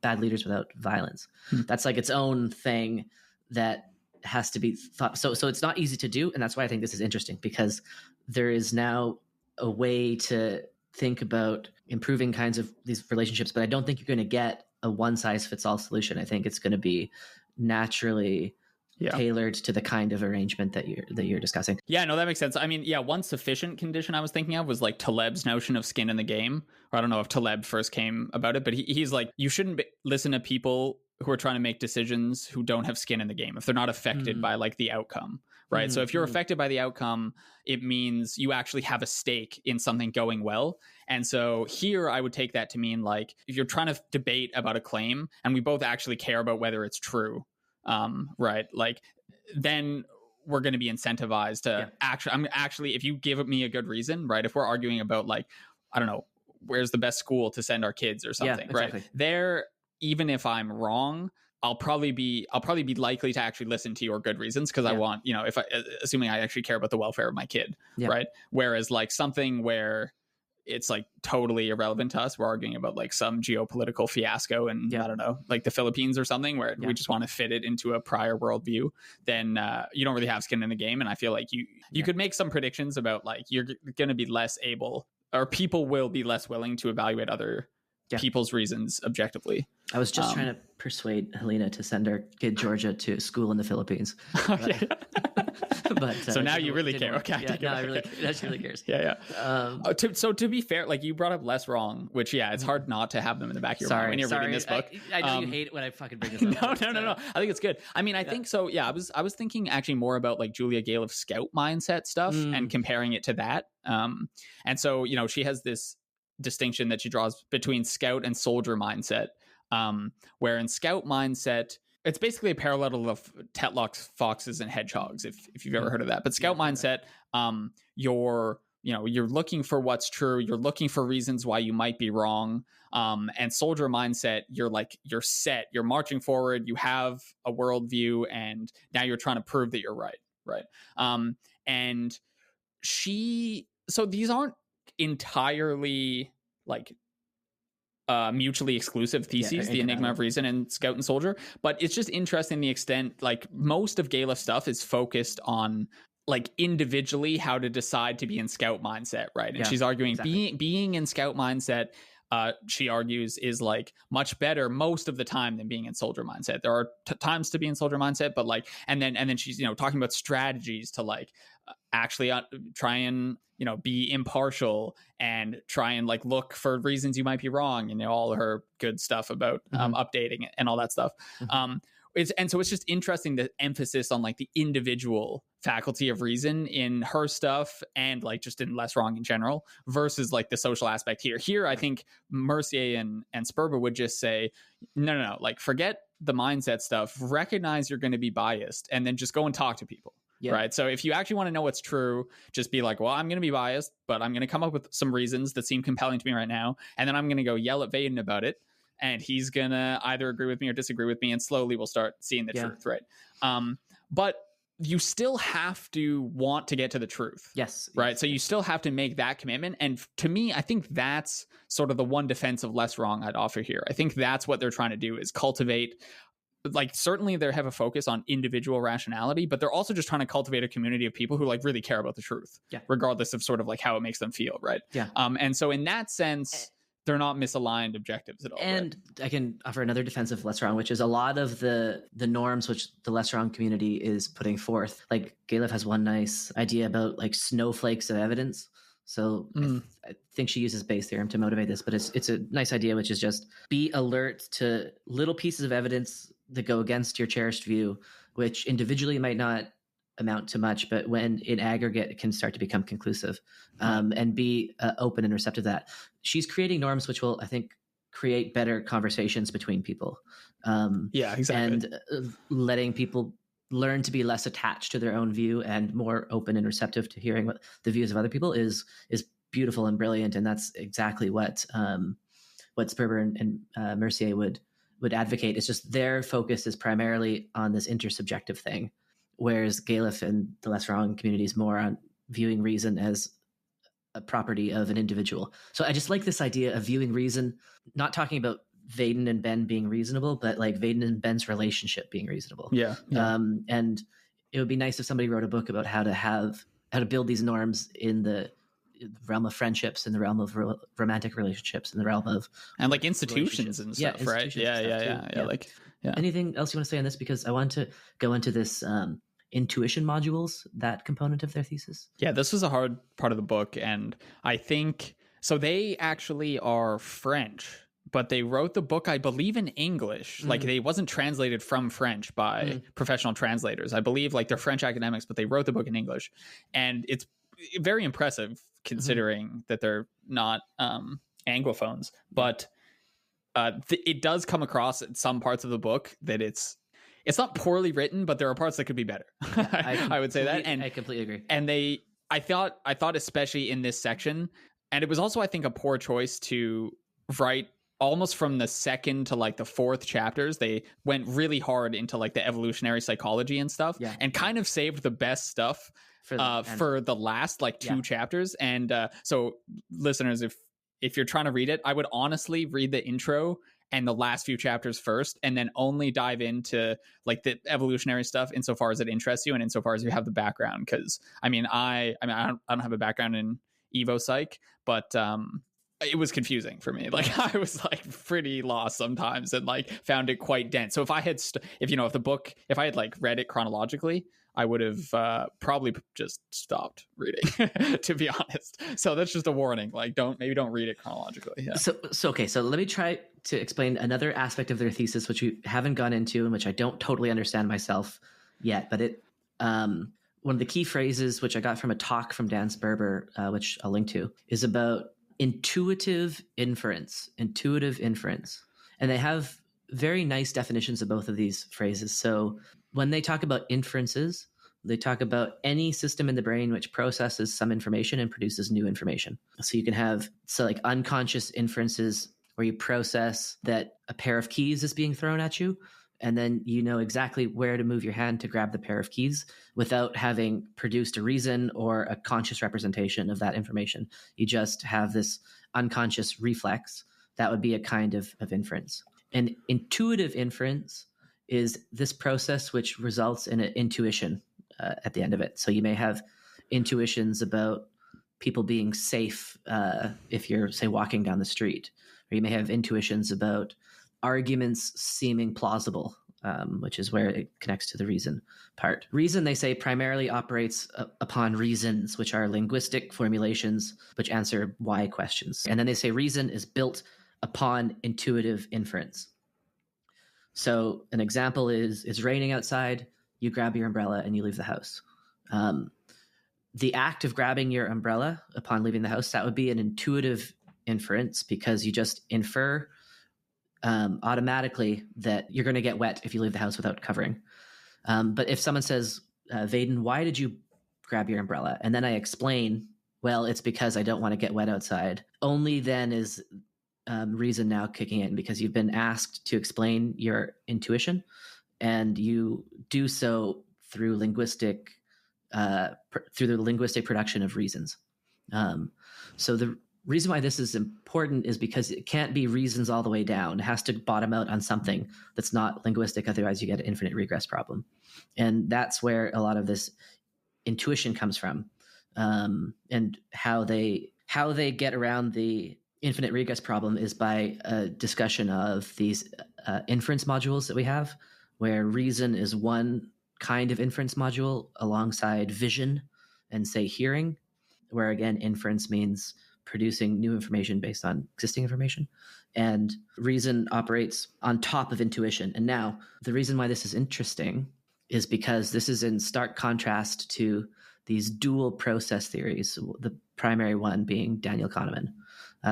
bad leaders, without violence. That's like its own thing that has to be thought. So it's not easy to do, and that's why I think this is interesting, because there is now a way to think about improving kinds of these relationships, but I don't think you're going to get a one-size-fits-all solution. I think it's going to be naturally tailored to the kind of arrangement that you're discussing. Yeah, no, that makes sense. I mean, one sufficient condition I was thinking of was like Taleb's notion of skin in the game. Or I don't know if Taleb first came about it, but he's like, you shouldn't listen to people who are trying to make decisions who don't have skin in the game if they're not affected by like the outcome, right? So if you're affected by the outcome, it means you actually have a stake in something going well. And so here I would take that to mean like, if you're trying to debate about a claim and we both actually care about whether it's true, right? Like then we're going to be incentivized to actually, if you give me a good reason, right? If we're arguing about like, I don't know, where's the best school to send our kids or something, exactly. Right? There, even if I'm wrong, I'll probably be likely to actually listen to your good reasons, because I want, assuming I actually care about the welfare of my kid, right? Whereas like something where it's like totally irrelevant to us, we're arguing about like some geopolitical fiasco and I don't know, like the Philippines or something, where we just want to fit it into a prior worldview, then you don't really have skin in the game. And I feel like you could make some predictions about like you're going to be less able, or people will be less willing to evaluate other people's reasons objectively. I was just trying to persuade Helena to send her kid Georgia to school in the Philippines. But so now you really care. Okay. She really cares. So to be fair, like you brought up less wrong, which it's hard not to have them in the back of your mind when you're reading this book. I know you hate it when I fucking bring this up. No. I think it's good. I mean, I think so. Yeah, I was thinking actually more about like Julia Gayle's scout mindset stuff and comparing it to that. And so she has this distinction that she draws between scout and soldier mindset, where in scout mindset it's basically a parallel of Tetlock's foxes and hedgehogs, if you've ever heard of that. But scout mindset, you're looking for what's true, you're looking for reasons why you might be wrong, and soldier mindset, you're set, you're marching forward, you have a worldview, and now you're trying to prove that you're right. And so these aren't entirely like mutually exclusive theses, the Enigma of Reason and Scout and Soldier, but it's just interesting the extent like most of Gayle's stuff is focused on like individually how to decide to be in Scout mindset, right? And she's arguing being in Scout mindset, she argues, is like much better most of the time than being in soldier mindset. There are times to be in soldier mindset, but like, and then she's talking about strategies to like actually try and be impartial and try and like look for reasons you might be wrong, all her good stuff about updating it and all that stuff. And so it's just interesting the emphasis on like the individual faculty of reason in her stuff and like just in Less Wrong in general versus like the social aspect here. Here, I think Mercier and Sperber would just say, no, like forget the mindset stuff, recognize you're going to be biased, and then just go and talk to people. Yeah. Right. So if you actually want to know what's true, just be like, well, I'm going to be biased, but I'm going to come up with some reasons that seem compelling to me right now. And then I'm going to go yell at Vaden about it. And he's going to either agree with me or disagree with me. And slowly we'll start seeing the truth. Right. But you still have to want to get to the truth. Yes. Right. So you still have to make that commitment. And to me, I think that's sort of the one defense of Less Wrong I'd offer here. I think that's what they're trying to do, is cultivate, like, certainly they have a focus on individual rationality, but they're also just trying to cultivate a community of people who like really care about the truth, regardless of sort of like how it makes them feel. Right. Yeah. And so in that sense, misaligned objectives at all. And right? I can offer another defense of less wrong, which is a lot of the norms which the less wrong community is putting forth. Like Galef has one nice idea about like snowflakes of evidence. So I think she uses Bayes' theorem to motivate this, but it's a nice idea, which is just be alert to little pieces of evidence that go against your cherished view, which individually might not amount to much, but when in aggregate it can start to become conclusive, and be open and receptive to that. She's creating norms which will, I think, create better conversations between people. Yeah, exactly. And letting people learn to be less attached to their own view and more open and receptive to hearing what the views of other people is beautiful and brilliant. And that's exactly what Sperber and Mercier would advocate. It's just their focus is primarily on this intersubjective thing, whereas Galef and the less wrong community is more on viewing reason as a property of an individual. So I just like this idea of viewing reason, not talking about Vaden and Ben being reasonable, but like Vaden and Ben's relationship being reasonable. Yeah. And it would be nice if somebody wrote a book about how to build these norms in the realm of friendships, in the realm of romantic relationships, in the realm of and like institutions and stuff, right? Yeah. Like, yeah. Anything else you want to say on this? Because I want to go into this intuition modules, that component of their thesis. Yeah, this was a hard part of the book, and I think so. They actually are French, but they wrote the book, I believe, in English. Like, it wasn't translated from French by professional translators. I believe like they're French academics, but they wrote the book in English, and it's very impressive considering that they're not Anglophones. But it does come across in some parts of the book that it's not poorly written, but there are parts that could be better. I would say that, and I completely agree. And I thought especially in this section, and it was also, I think, a poor choice to write almost from the second to like the fourth chapters. They went really hard into like the evolutionary psychology and stuff, and kind of saved the best stuff for the last like two chapters. And so listeners, if you're trying to read it, I would honestly read the intro and the last few chapters first, and then only dive into like the evolutionary stuff insofar as it interests you and insofar as you have the background. Because I don't have a background in Evo Psych, but it was confusing for me. Like, I was like pretty lost sometimes and like found it quite dense. So if I had if I had like read it chronologically, I would have probably just stopped reading, to be honest. So that's just a warning. Like, don't read it chronologically. Yeah. So okay. So let me try to explain another aspect of their thesis, which we haven't gone into and which I don't totally understand myself yet. But one of the key phrases, which I got from a talk from Dan Sperber, which I'll link to, is about intuitive inference. And they have very nice definitions of both of these phrases. So when they talk about inferences, they talk about any system in the brain which processes some information and produces new information. So you can have like unconscious inferences where you process that a pair of keys is being thrown at you, and then you know exactly where to move your hand to grab the pair of keys without having produced a reason or a conscious representation of that information. You just have this unconscious reflex. That would be a kind of inference. And intuitive inference is this process which results in an intuition at the end of it. So you may have intuitions about people being safe if you're, say, walking down the street, or you may have intuitions about arguments seeming plausible, which is where it connects to the reason part. Reason, they say, primarily operates upon reasons, which are linguistic formulations which answer why questions. And then they say reason is built upon intuitive inference. So an example is, it's raining outside, you grab your umbrella and you leave the house. The act of grabbing your umbrella upon leaving the house, that would be an intuitive inference, because you just infer automatically that you're going to get wet if you leave the house without covering. But if someone says, Vaden, why did you grab your umbrella? And then I explain, well, it's because I don't want to get wet outside. Only then is reason now kicking in, because you've been asked to explain your intuition, and you do so through the linguistic production of reasons. So the reason why this is important is because it can't be reasons all the way down. It has to bottom out on something that's not linguistic. Otherwise, you get an infinite regress problem. And that's where a lot of this intuition comes from, and how they get around the infinite regress problem is by a discussion of these inference modules that we have, where reason is one kind of inference module alongside vision and, say, hearing, where again, inference means producing new information based on existing information. And reason operates on top of intuition. And now, the reason why this is interesting is because this is in stark contrast to these dual process theories, the primary one being Daniel Kahneman.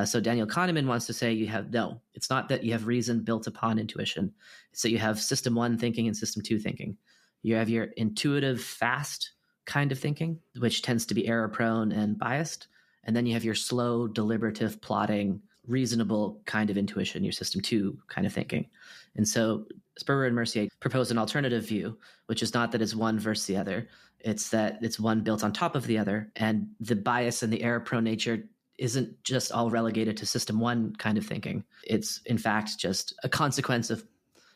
So Daniel Kahneman wants to say it's not that you have reason built upon intuition. It's that you have system one thinking and system two thinking. You have your intuitive, fast kind of thinking, which tends to be error prone and biased. And then you have your slow, deliberative, plotting, reasonable kind of intuition, your system two kind of thinking. And so Sperber and Mercier propose an alternative view, which is not that it's one versus the other. It's that it's one built on top of the other. And the bias and the error prone nature isn't just all relegated to system one kind of thinking. It's in fact just a consequence of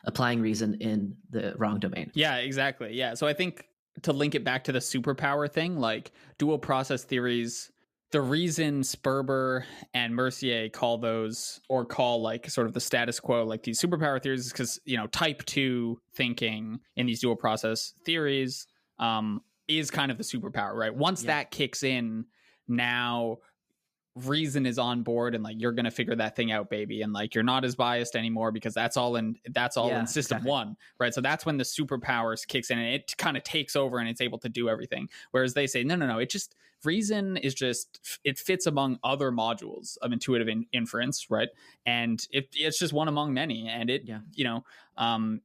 applying reason in the wrong domain. Yeah, exactly. Yeah. So I think to link it back to the superpower thing, like dual process theories, the reason Sperber and Mercier call those, or call like sort of the status quo, like these superpower theories, is because, type 2 thinking in these dual process theories is kind of the superpower, right? Once that kicks in, now reason is on board, and like you're gonna figure that thing out, baby, and like you're not as biased anymore because that's all in system one, right? So that's when the superpowers kicks in and it kind of takes over and it's able to do everything. Whereas they say no, it just, reason is just, it fits among other modules of intuitive inference, right? And it's just one among many, and it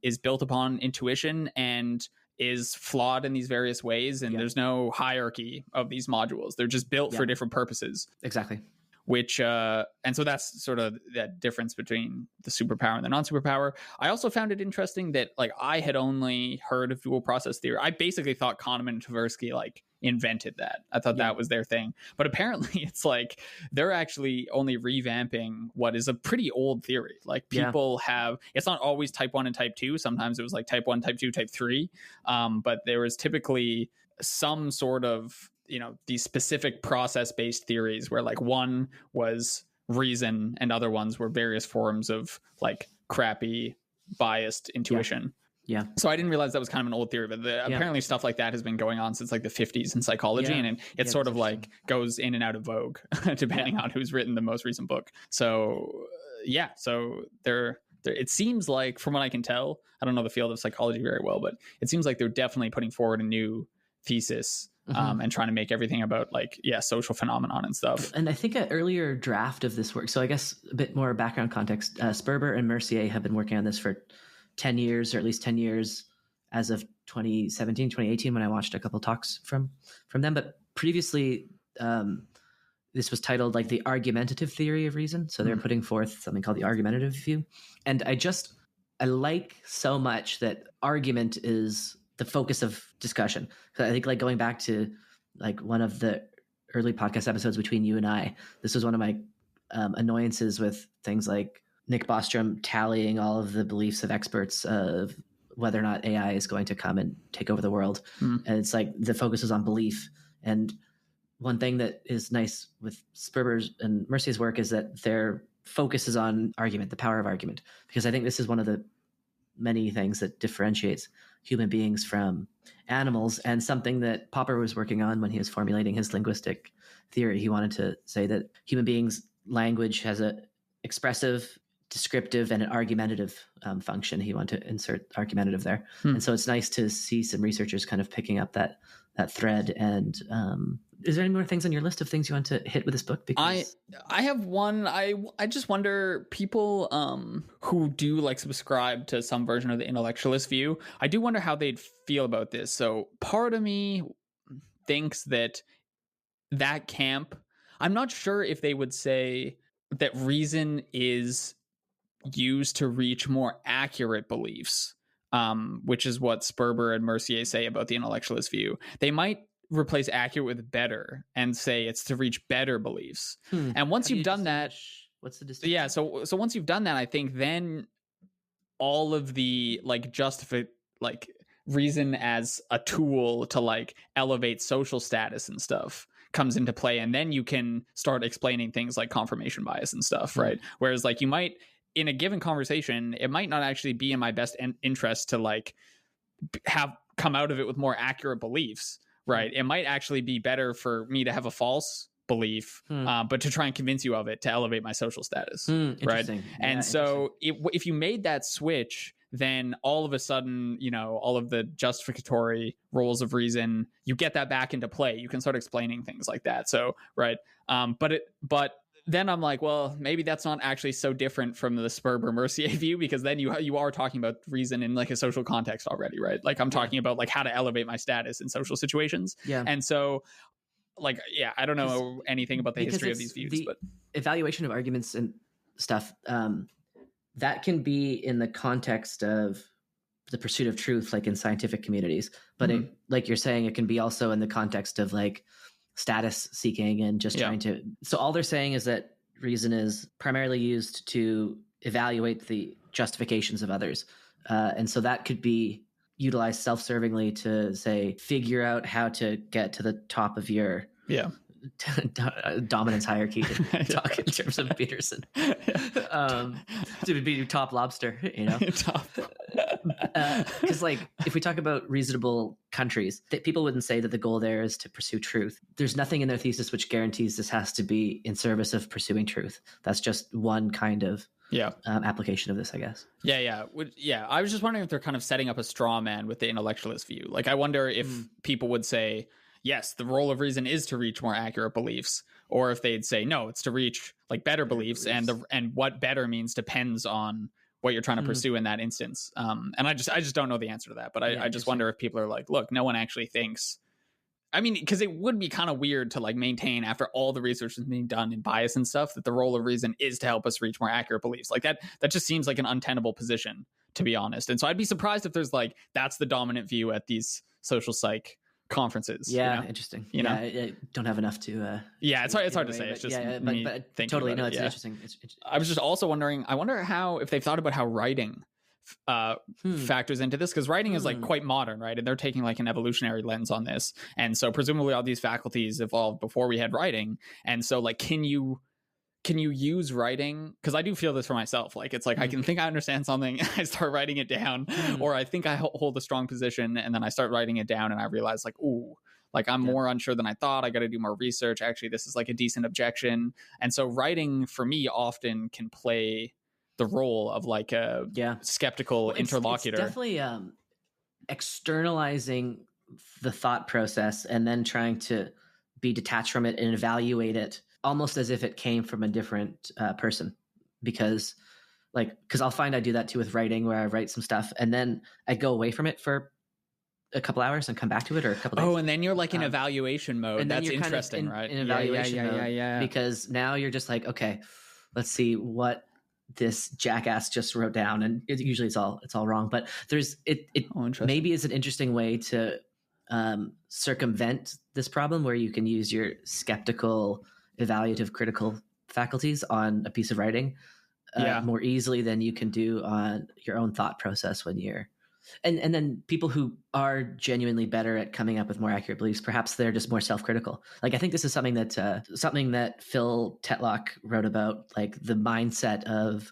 is built upon intuition and is flawed in these various ways, and there's no hierarchy of these modules. They're just built for different purposes. Exactly. Which and so that's sort of that difference between the superpower and the non-superpower. I also found it interesting that like I had only heard of dual process theory. I basically thought Kahneman and Tversky like invented that. I thought that was their thing, but apparently it's like they're actually only revamping what is a pretty old theory. Like people have, it's not always type 1 and type 2. Sometimes it was like type 1, type 2, type 3, but there was typically some sort of these specific process-based theories where like one was reason and other ones were various forms of like crappy biased intuition. Yeah. So I didn't realize that was kind of an old theory, but apparently stuff like that has been going on since like the 50s in psychology, and it sort of like goes in and out of vogue depending on who's written the most recent book. So so there it seems like, from what I can tell, I don't know the field of psychology very well, but it seems like they're definitely putting forward a new thesis and trying to make everything about like social phenomenon and stuff. And I think an earlier draft of this work, so I guess a bit more background context, Sperber and Mercier have been working on this for 10 years, or at least 10 years as of 2017, 2018, when I watched a couple talks from them. But previously, this was titled like the argumentative theory of reason. So they're putting forth something called the argumentative view. And I like so much that argument is the focus of discussion. So I think like going back to like one of the early podcast episodes between you and I, this was one of my annoyances with things like Nick Bostrom tallying all of the beliefs of experts of whether or not AI is going to come and take over the world. And it's like the focus is on belief. And one thing that is nice with Sperber's and Mercier's work is that their focus is on argument, the power of argument, because I think this is one of the many things that differentiates human beings from animals, and something that Popper was working on when he was formulating his linguistic theory. He wanted to say that human beings' language has a expressive, descriptive, and an argumentative function. He wanted to insert argumentative there. And so it's nice to see some researchers kind of picking up that thread. And is there any more things on your list of things you want to hit with this book? Because I have one. I just wonder, people who do like subscribe to some version of the intellectualist view, I do wonder how they'd feel about this. So part of me thinks that camp, I'm not sure if they would say that reason is used to reach more accurate beliefs, which is what Sperber and Mercier say about the intellectualist view. They might replace accurate with better and say it's to reach better beliefs. And once you've done that, what's the distinction? Yeah, so once you've done that, I think then all of the like reason as a tool to like elevate social status and stuff comes into play, and then you can start explaining things like confirmation bias and stuff, right? Whereas like you might, in a given conversation, it might not actually be in my best interest to like have come out of it with more accurate beliefs, right? It might actually be better for me to have a false belief, but to try and convince you of it to elevate my social status, right? And so if you made that switch, then all of a sudden, you know, all of the justificatory roles of reason, you get that back into play. You can start explaining things like that. So, right. But then I'm like, well, maybe that's not actually so different from the Sperber Mercier view, because then you are talking about reason in like a social context already, right? Like I'm talking about like how to elevate my status in social situations. Yeah. And so like, yeah, I don't know anything about the history of these views, but evaluation of arguments and stuff, that can be in the context of the pursuit of truth, like in scientific communities. But it, like you're saying, it can be also in the context of like status seeking and just trying to. So all they're saying is that reason is primarily used to evaluate the justifications of others. And so that could be utilized self-servingly to say, figure out how to get to the top of your dominance hierarchy, to talk in terms of Peterson, to be top lobster, you know. Because like if we talk about reasonable countries, that people wouldn't say that the goal there is to pursue truth. There's nothing in their thesis which guarantees this has to be in service of pursuing truth. That's just one kind of application of this, I guess. I was just wondering if they're kind of setting up a straw man with the intellectualist view. Like I wonder if people would say, yes, the role of reason is to reach more accurate beliefs, or if they'd say, no, it's to reach like better beliefs, and what better means depends on what you're trying to pursue in that instance. And I just don't know the answer to that, but I just wonder if people are like, look, no one actually thinks. I mean, because it would be kind of weird to like maintain, after all the research is being done in bias and stuff, that the role of reason is to help us reach more accurate beliefs. Like that just seems like an untenable position, to be honest. And so I'd be surprised if there's like, that's the dominant view at these social psych conferences. Interesting. You know, I don't have enough to. It's hard to say. It's just but totally no. It's interesting. I was just also wondering. I wonder how, if they've thought about how writing factors into this, because writing is like quite modern, right? And they're taking like an evolutionary lens on this, and so presumably all these faculties evolved before we had writing, and so like, can you use writing? Because I do feel this for myself. Like it's like I can think I understand something, I start writing it down, or I think I hold a strong position, and then I start writing it down, and I realize like, ooh, like I'm more unsure than I thought. I got to do more research. Actually, this is like a decent objection. And so writing for me often can play the role of like a skeptical interlocutor. It's definitely externalizing the thought process and then trying to be detached from it and evaluate it almost as if it came from a different person. Because I'll find I do that too with writing, where I write some stuff and then I go away from it for a couple hours and come back to it, or a couple days. Oh, and then you're like in evaluation mode. And that's interesting, kind of right? In evaluation mode, because now you're just like, okay, let's see what this jackass just wrote down, and usually it's all wrong. But there's maybe is an interesting way to circumvent this problem, where you can use your skeptical, evaluative, critical faculties on a piece of writing more easily than you can do on your own thought process when you're. And then people who are genuinely better at coming up with more accurate beliefs, perhaps they're just more self-critical. Like I think this is something that Phil Tetlock wrote about, like the mindset of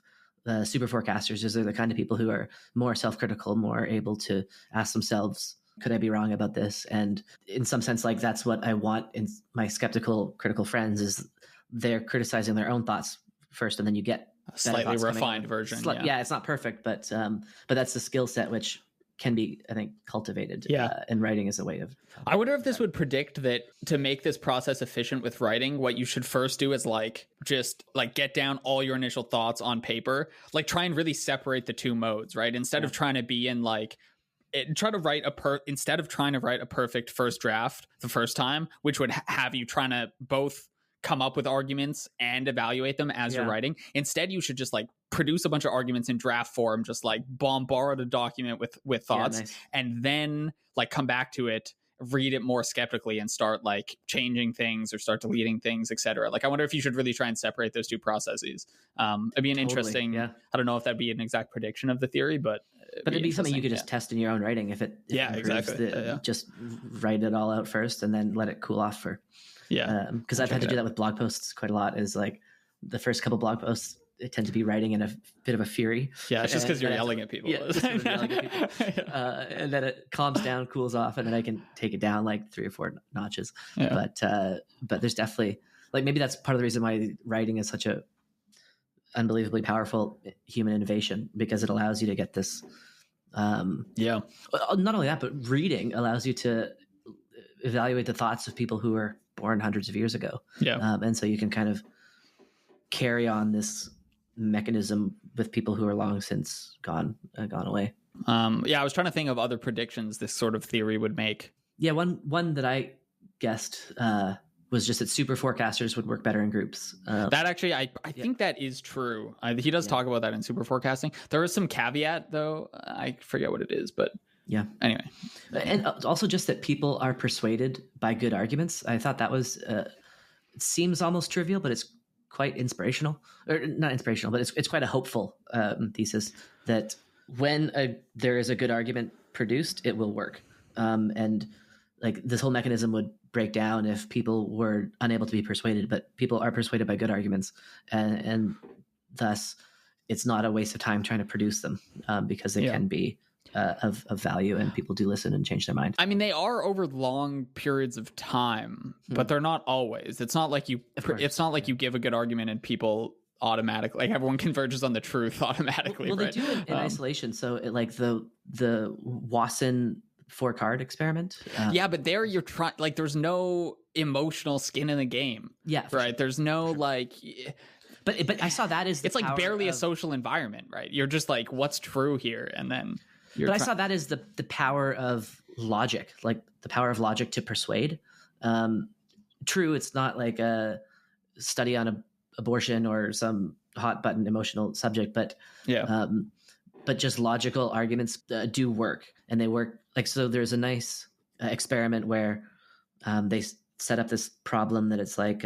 super forecasters is they're the kind of people who are more self-critical, more able to ask themselves, could I be wrong about this? And in some sense, like that's what I want in my skeptical, critical friends, is they're criticizing their own thoughts first, and then you get a slightly refined version. It's not perfect, but that's the skill set which can be, I think, cultivated. And writing is a way of. I wonder if this would predict that to make this process efficient with writing, what you should first do is just get down all your initial thoughts on paper, like try and really separate the two modes, right? Instead of trying to be in instead of trying to write a perfect first draft the first time, which would have you trying to both come up with arguments and evaluate them as you're writing. Instead, you should just produce a bunch of arguments in draft form, just bombard a document with thoughts, and then come back to it, read it more skeptically, and start changing things or start deleting things, etc. I wonder if you should really try and separate those two processes. It'd be an interesting. I don't know if that'd be an exact prediction of the theory, but it'd be something you could just test in your own writing if it improves. Just write it all out first and then let it cool off for Yeah. Because I've had to do that with blog posts quite a lot. Is like the first couple blog posts, I tend to be writing in a bit of a fury. Yeah, it's just because you're yelling at people. Yeah, just 'cause I'm yelling at people. And then it calms down, cools off, and then I can take it down like 3 or 4 notches. Yeah. But there's definitely, like, maybe that's part of the reason why writing is such a unbelievably powerful human innovation, because it allows you to get this. Yeah. Not only that, but reading allows you to evaluate the thoughts of people who were born hundreds of years ago. Yeah. And so you can kind of carry on this mechanism with people who are long since gone away. I was trying to think of other predictions this sort of theory would make. Yeah, one that I guessed was just that super forecasters would work better in groups. That actually, I think that is true. He does talk about that in super forecasting. There is some caveat, though. I forget what it is, but yeah. Anyway. And also just that people are persuaded by good arguments. I thought that was, it seems almost trivial, but it's quite inspirational. Or not inspirational, but it's quite a hopeful thesis that when there is a good argument produced, it will work. And like this whole mechanism would break down if people were unable to be persuaded, but people are persuaded by good arguments, and thus it's not a waste of time trying to produce them, because they can be of value, and people do listen and change their mind. I mean, they are over long periods of time, but they're not always. It's not like you give a good argument and people automatically, like, everyone converges on the truth automatically. Well, right? They do it in isolation. So like the Wasson 4-card experiment. Yeah, but there you're trying, like, there's no emotional skin in the game. Yeah, right. Sure. There's no like. But I saw that as it's like barely a social environment, right? You're just like, what's true here, and then. I saw that as the power of logic, like the power of logic to persuade. True, it's not like a study on abortion or some hot button emotional subject, but just logical arguments do work, and they work. Like, so there's a nice experiment where they set up this problem that it's like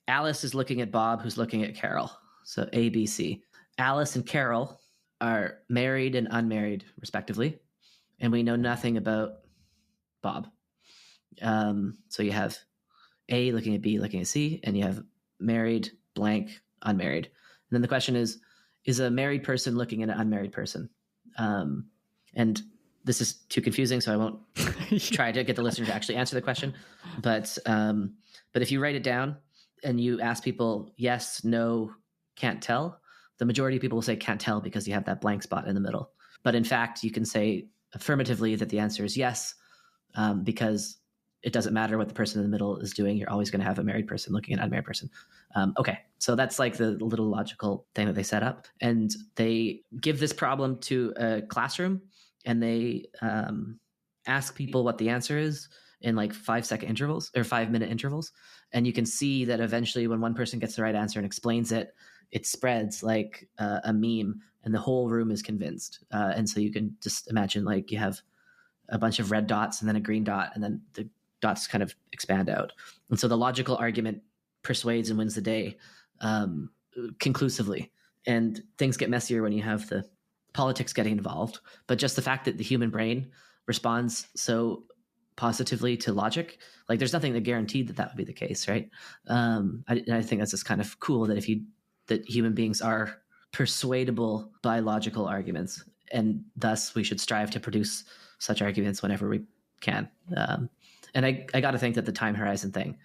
Alice is looking at Bob, who's looking at Carol. So A, B, C. Alice and Carol are married and unmarried, respectively, and we know nothing about Bob. So you have A looking at B, looking at C, and you have married, blank, unmarried. And then the question is a married person looking at an unmarried person? And this is too confusing, so I won't try to get the listener to actually answer the question. But if you write it down and you ask people, yes, no, can't tell, the majority of people will say can't tell because you have that blank spot in the middle. But in fact, you can say affirmatively that the answer is yes, because it doesn't matter what the person in the middle is doing. You're always going to have a married person looking at an unmarried person. Okay, so that's like the little logical thing that they set up. And they give this problem to a classroom, and they ask people what the answer is in like 5-second intervals or 5-minute intervals. And you can see that eventually when one person gets the right answer and explains it, it spreads like a meme, and the whole room is convinced. And so you can just imagine, like, you have a bunch of red dots and then a green dot, and then the dots kind of expand out. And so the logical argument persuades and wins the day conclusively. And things get messier when you have the politics getting involved. But just the fact that the human brain responds so positively to logic, like, there's nothing that guaranteed that would be the case, right? I think that's just kind of cool that that human beings are persuadable by logical arguments, and thus we should strive to produce such arguments whenever we can. And I got to think that the time horizon thing,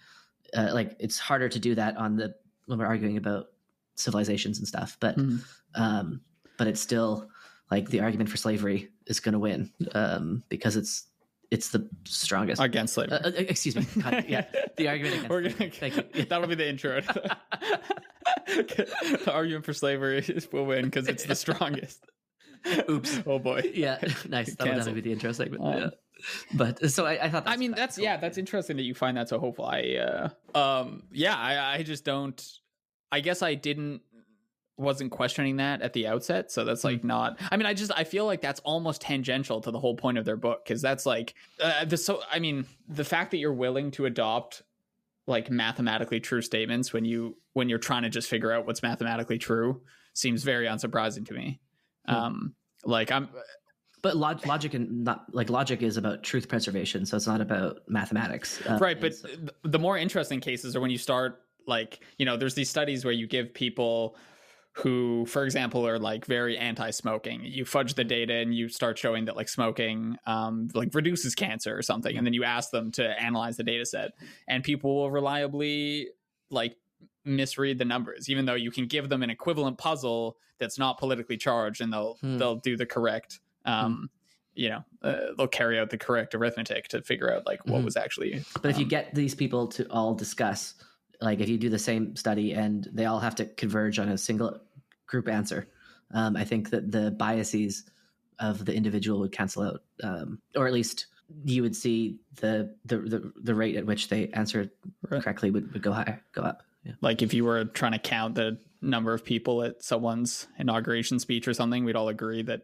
like, it's harder to do that when we're arguing about civilizations and stuff, but it's still like the argument for slavery is going to win because it's the strongest against slavery. Excuse me. Yeah, the argument against slavery. Thank you. That'll be the intro. The argument for slavery will win because it's the strongest. Oops. Oh boy. Yeah. Nice. That'll definitely be the intro segment. Yeah. But so I thought. That's interesting that you find that so hopeful. I just don't. I guess I wasn't questioning that at the outset, so that's like not. I mean, I feel like that's almost tangential to the whole point of their book, because that's like the fact that you're willing to adopt like mathematically true statements when you're trying to just figure out what's mathematically true seems very unsurprising to me. But logic and not like logic is about truth preservation, so it's not about mathematics. Right, but the more interesting cases are when you start like, there's these studies where you give people who, for example, are like very anti-smoking. You fudge the data and you start showing that like smoking like reduces cancer or something, and then you ask them to analyze the data set, and people will reliably like misread the numbers, even though you can give them an equivalent puzzle that's not politically charged, and they'll do the correct they'll carry out the correct arithmetic to figure out like what was actually. But if you get these people to all discuss, like if you do the same study and they all have to converge on a single group answer, I think that the biases of the individual would cancel out, or at least you would see the rate at which they answered correctly would go up. Yeah. Like if you were trying to count the number of people at someone's inauguration speech or something, we'd all agree that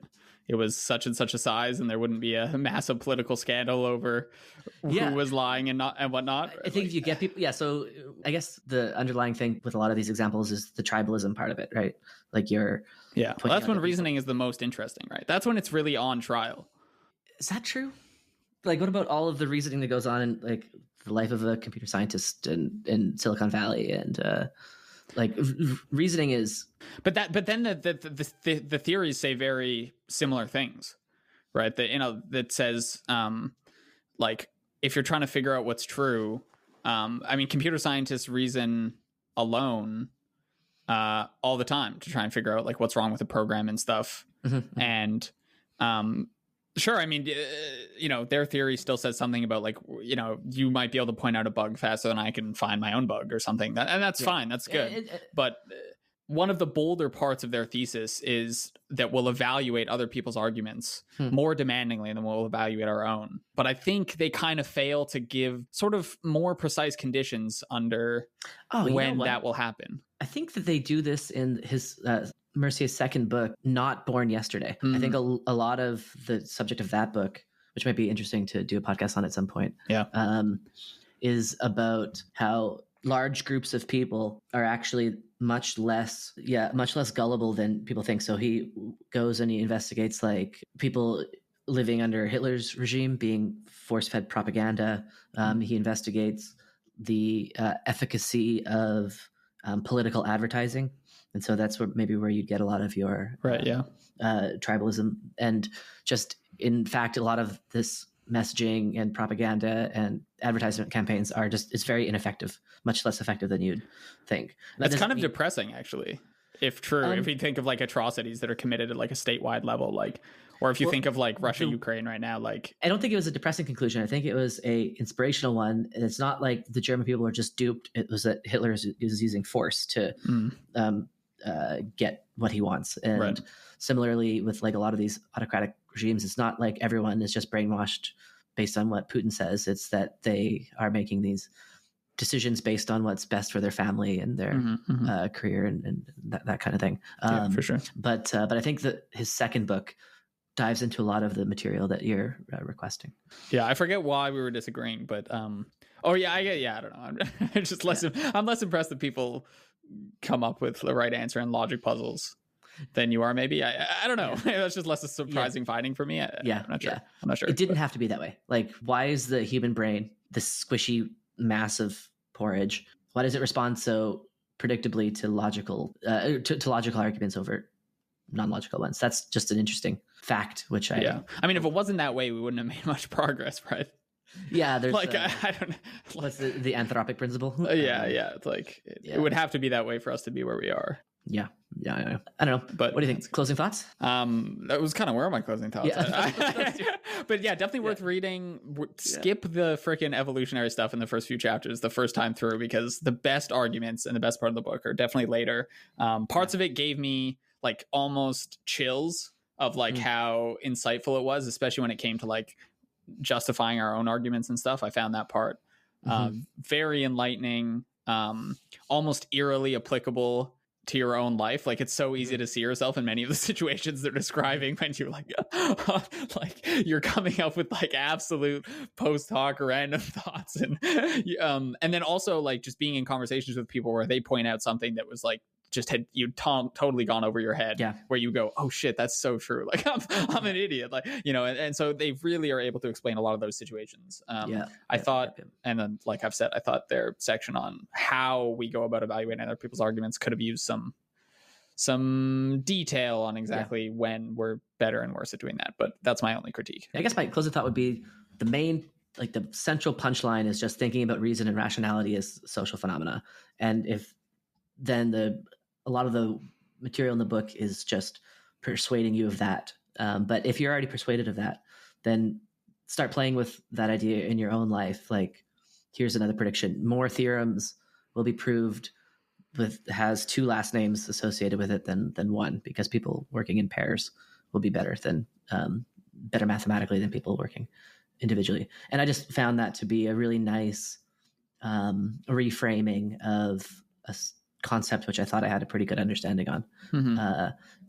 it was such and such a size, and there wouldn't be a massive political scandal over who was lying and whatnot. I think if you get people, so I guess the underlying thing with a lot of these examples is the tribalism part of it, right? Like that's when reasoning is the most interesting, right? That's when it's really on trial. Is that true? Like, what about all of the reasoning that goes on in like the life of a computer scientist in Silicon Valley and reasoning is, but then the theories say very similar things, right? That says like if you're trying to figure out what's true, computer scientists reason alone all the time to try and figure out like what's wrong with the program and stuff. And sure, their theory still says something about like, you might be able to point out a bug faster than I can find my own bug or something. And that's fine. That's good. But one of the bolder parts of their thesis is that we'll evaluate other people's arguments more demandingly than we'll evaluate our own. But I think they kind of fail to give sort of more precise conditions under when that will happen. I think that they do this in his Mercier's second book, Not Born Yesterday. I think a lot of the subject of that book, which might be interesting to do a podcast on at some point, is about how large groups of people are actually much less gullible than people think. So he goes and he investigates like people living under Hitler's regime being force-fed propaganda. He investigates the efficacy of political advertising. And so that's where you'd get a lot of your tribalism. And just, in fact, a lot of this messaging and propaganda and advertisement campaigns it's very ineffective, much less effective than you'd think. That's kind of depressing, actually, if true. If you think of like atrocities that are committed at like a statewide level, like, or if you think of like Russia, Ukraine right now, like, I don't think it was a depressing conclusion. I think it was a inspirational one. And it's not like the German people were just duped. It was that Hitler is using force to get what he wants. And similarly with like a lot of these autocratic regimes, it's not like everyone is just brainwashed based on what Putin says. It's that they are making these decisions based on what's best for their family and their career and that kind of thing. For sure. But I think that his second book dives into a lot of the material that you're requesting. Yeah, I forget why we were disagreeing, but I don't know. I'm just I'm less impressed that people come up with the right answer in logic puzzles than you are. Maybe I don't know. That's just less a surprising finding for me. I'm not sure. I'm not sure. It didn't have to be that way. Like, why is the human brain this squishy mass of porridge? Why does it respond so predictably to logical arguments over non-logical ones? That's just an interesting fact. Which if it wasn't that way, we wouldn't have made much progress, right? Yeah, there's like I don't know. What's the anthropic principle? It's like it would have to be that way for us to be where we are. Yeah, I don't know. But what do you think? Closing thoughts? That was kind of where are my closing thoughts? But yeah, definitely worth reading. Skip the freaking evolutionary stuff in the first few chapters the first time through, because the best arguments and the best part of the book are definitely later. Parts of it gave me like almost chills of like how insightful it was, especially when it came to like justifying our own arguments and stuff. I found that part very enlightening, almost eerily applicable to your own life. Like, it's so easy to see yourself in many of the situations they're describing when you're like like you're coming up with like absolute post hoc random thoughts, and then also like just being in conversations with people where they point out something that was like just had you totally gone over your head, where you go, oh shit, that's so true. Like I'm an idiot. Like, and so they really are able to explain a lot of those situations. I thought, and then like I've said, I thought their section on how we go about evaluating other people's arguments could have used some detail on exactly when we're better and worse at doing that. But that's my only critique. I guess my closing thought would be the central punchline is just thinking about reason and rationality as social phenomena. And if then a lot of the material in the book is just persuading you of that. But if you're already persuaded of that, then start playing with that idea in your own life. Like, here's another prediction. More theorems will be proved has 2 last names associated with it than one, because people working in pairs will be better mathematically than people working individually. And I just found that to be a really nice reframing of a concept which I thought I had a pretty good understanding on.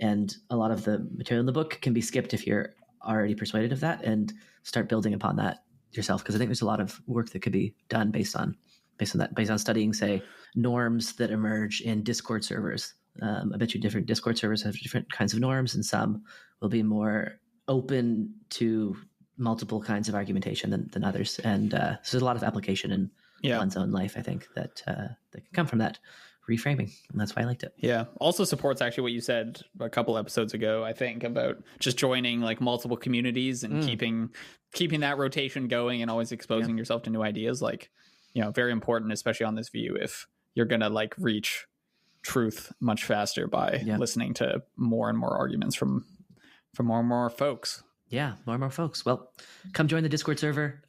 And a lot of the material in the book can be skipped if you're already persuaded of that, and start building upon that yourself, because I think there's a lot of work that could be done based on studying, say, norms that emerge in Discord servers. I bet you different Discord servers have different kinds of norms, and some will be more open to multiple kinds of argumentation than others. And so there's a lot of application in one's own life, I think, that can come from that reframing, and that's why I liked it. Yeah. Also supports actually what you said a couple episodes ago, I think, about just joining like multiple communities and keeping that rotation going and always exposing yourself to new ideas. Like, very important, especially on this view, if you're going to like reach truth much faster by listening to more and more arguments from more and more folks. Yeah, more and more folks. Well, come join the Discord server.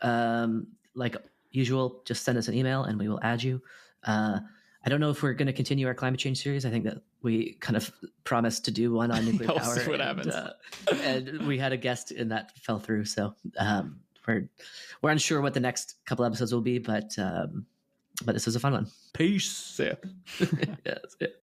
Like usual, just send us an email and we will add you. I don't know if we're going to continue our climate change series. I think that we kind of promised to do one on nuclear power. See what happens. And we had a guest and that fell through. So we're unsure what the next couple episodes will be, but this was a fun one. Peace. Yeah, that's it.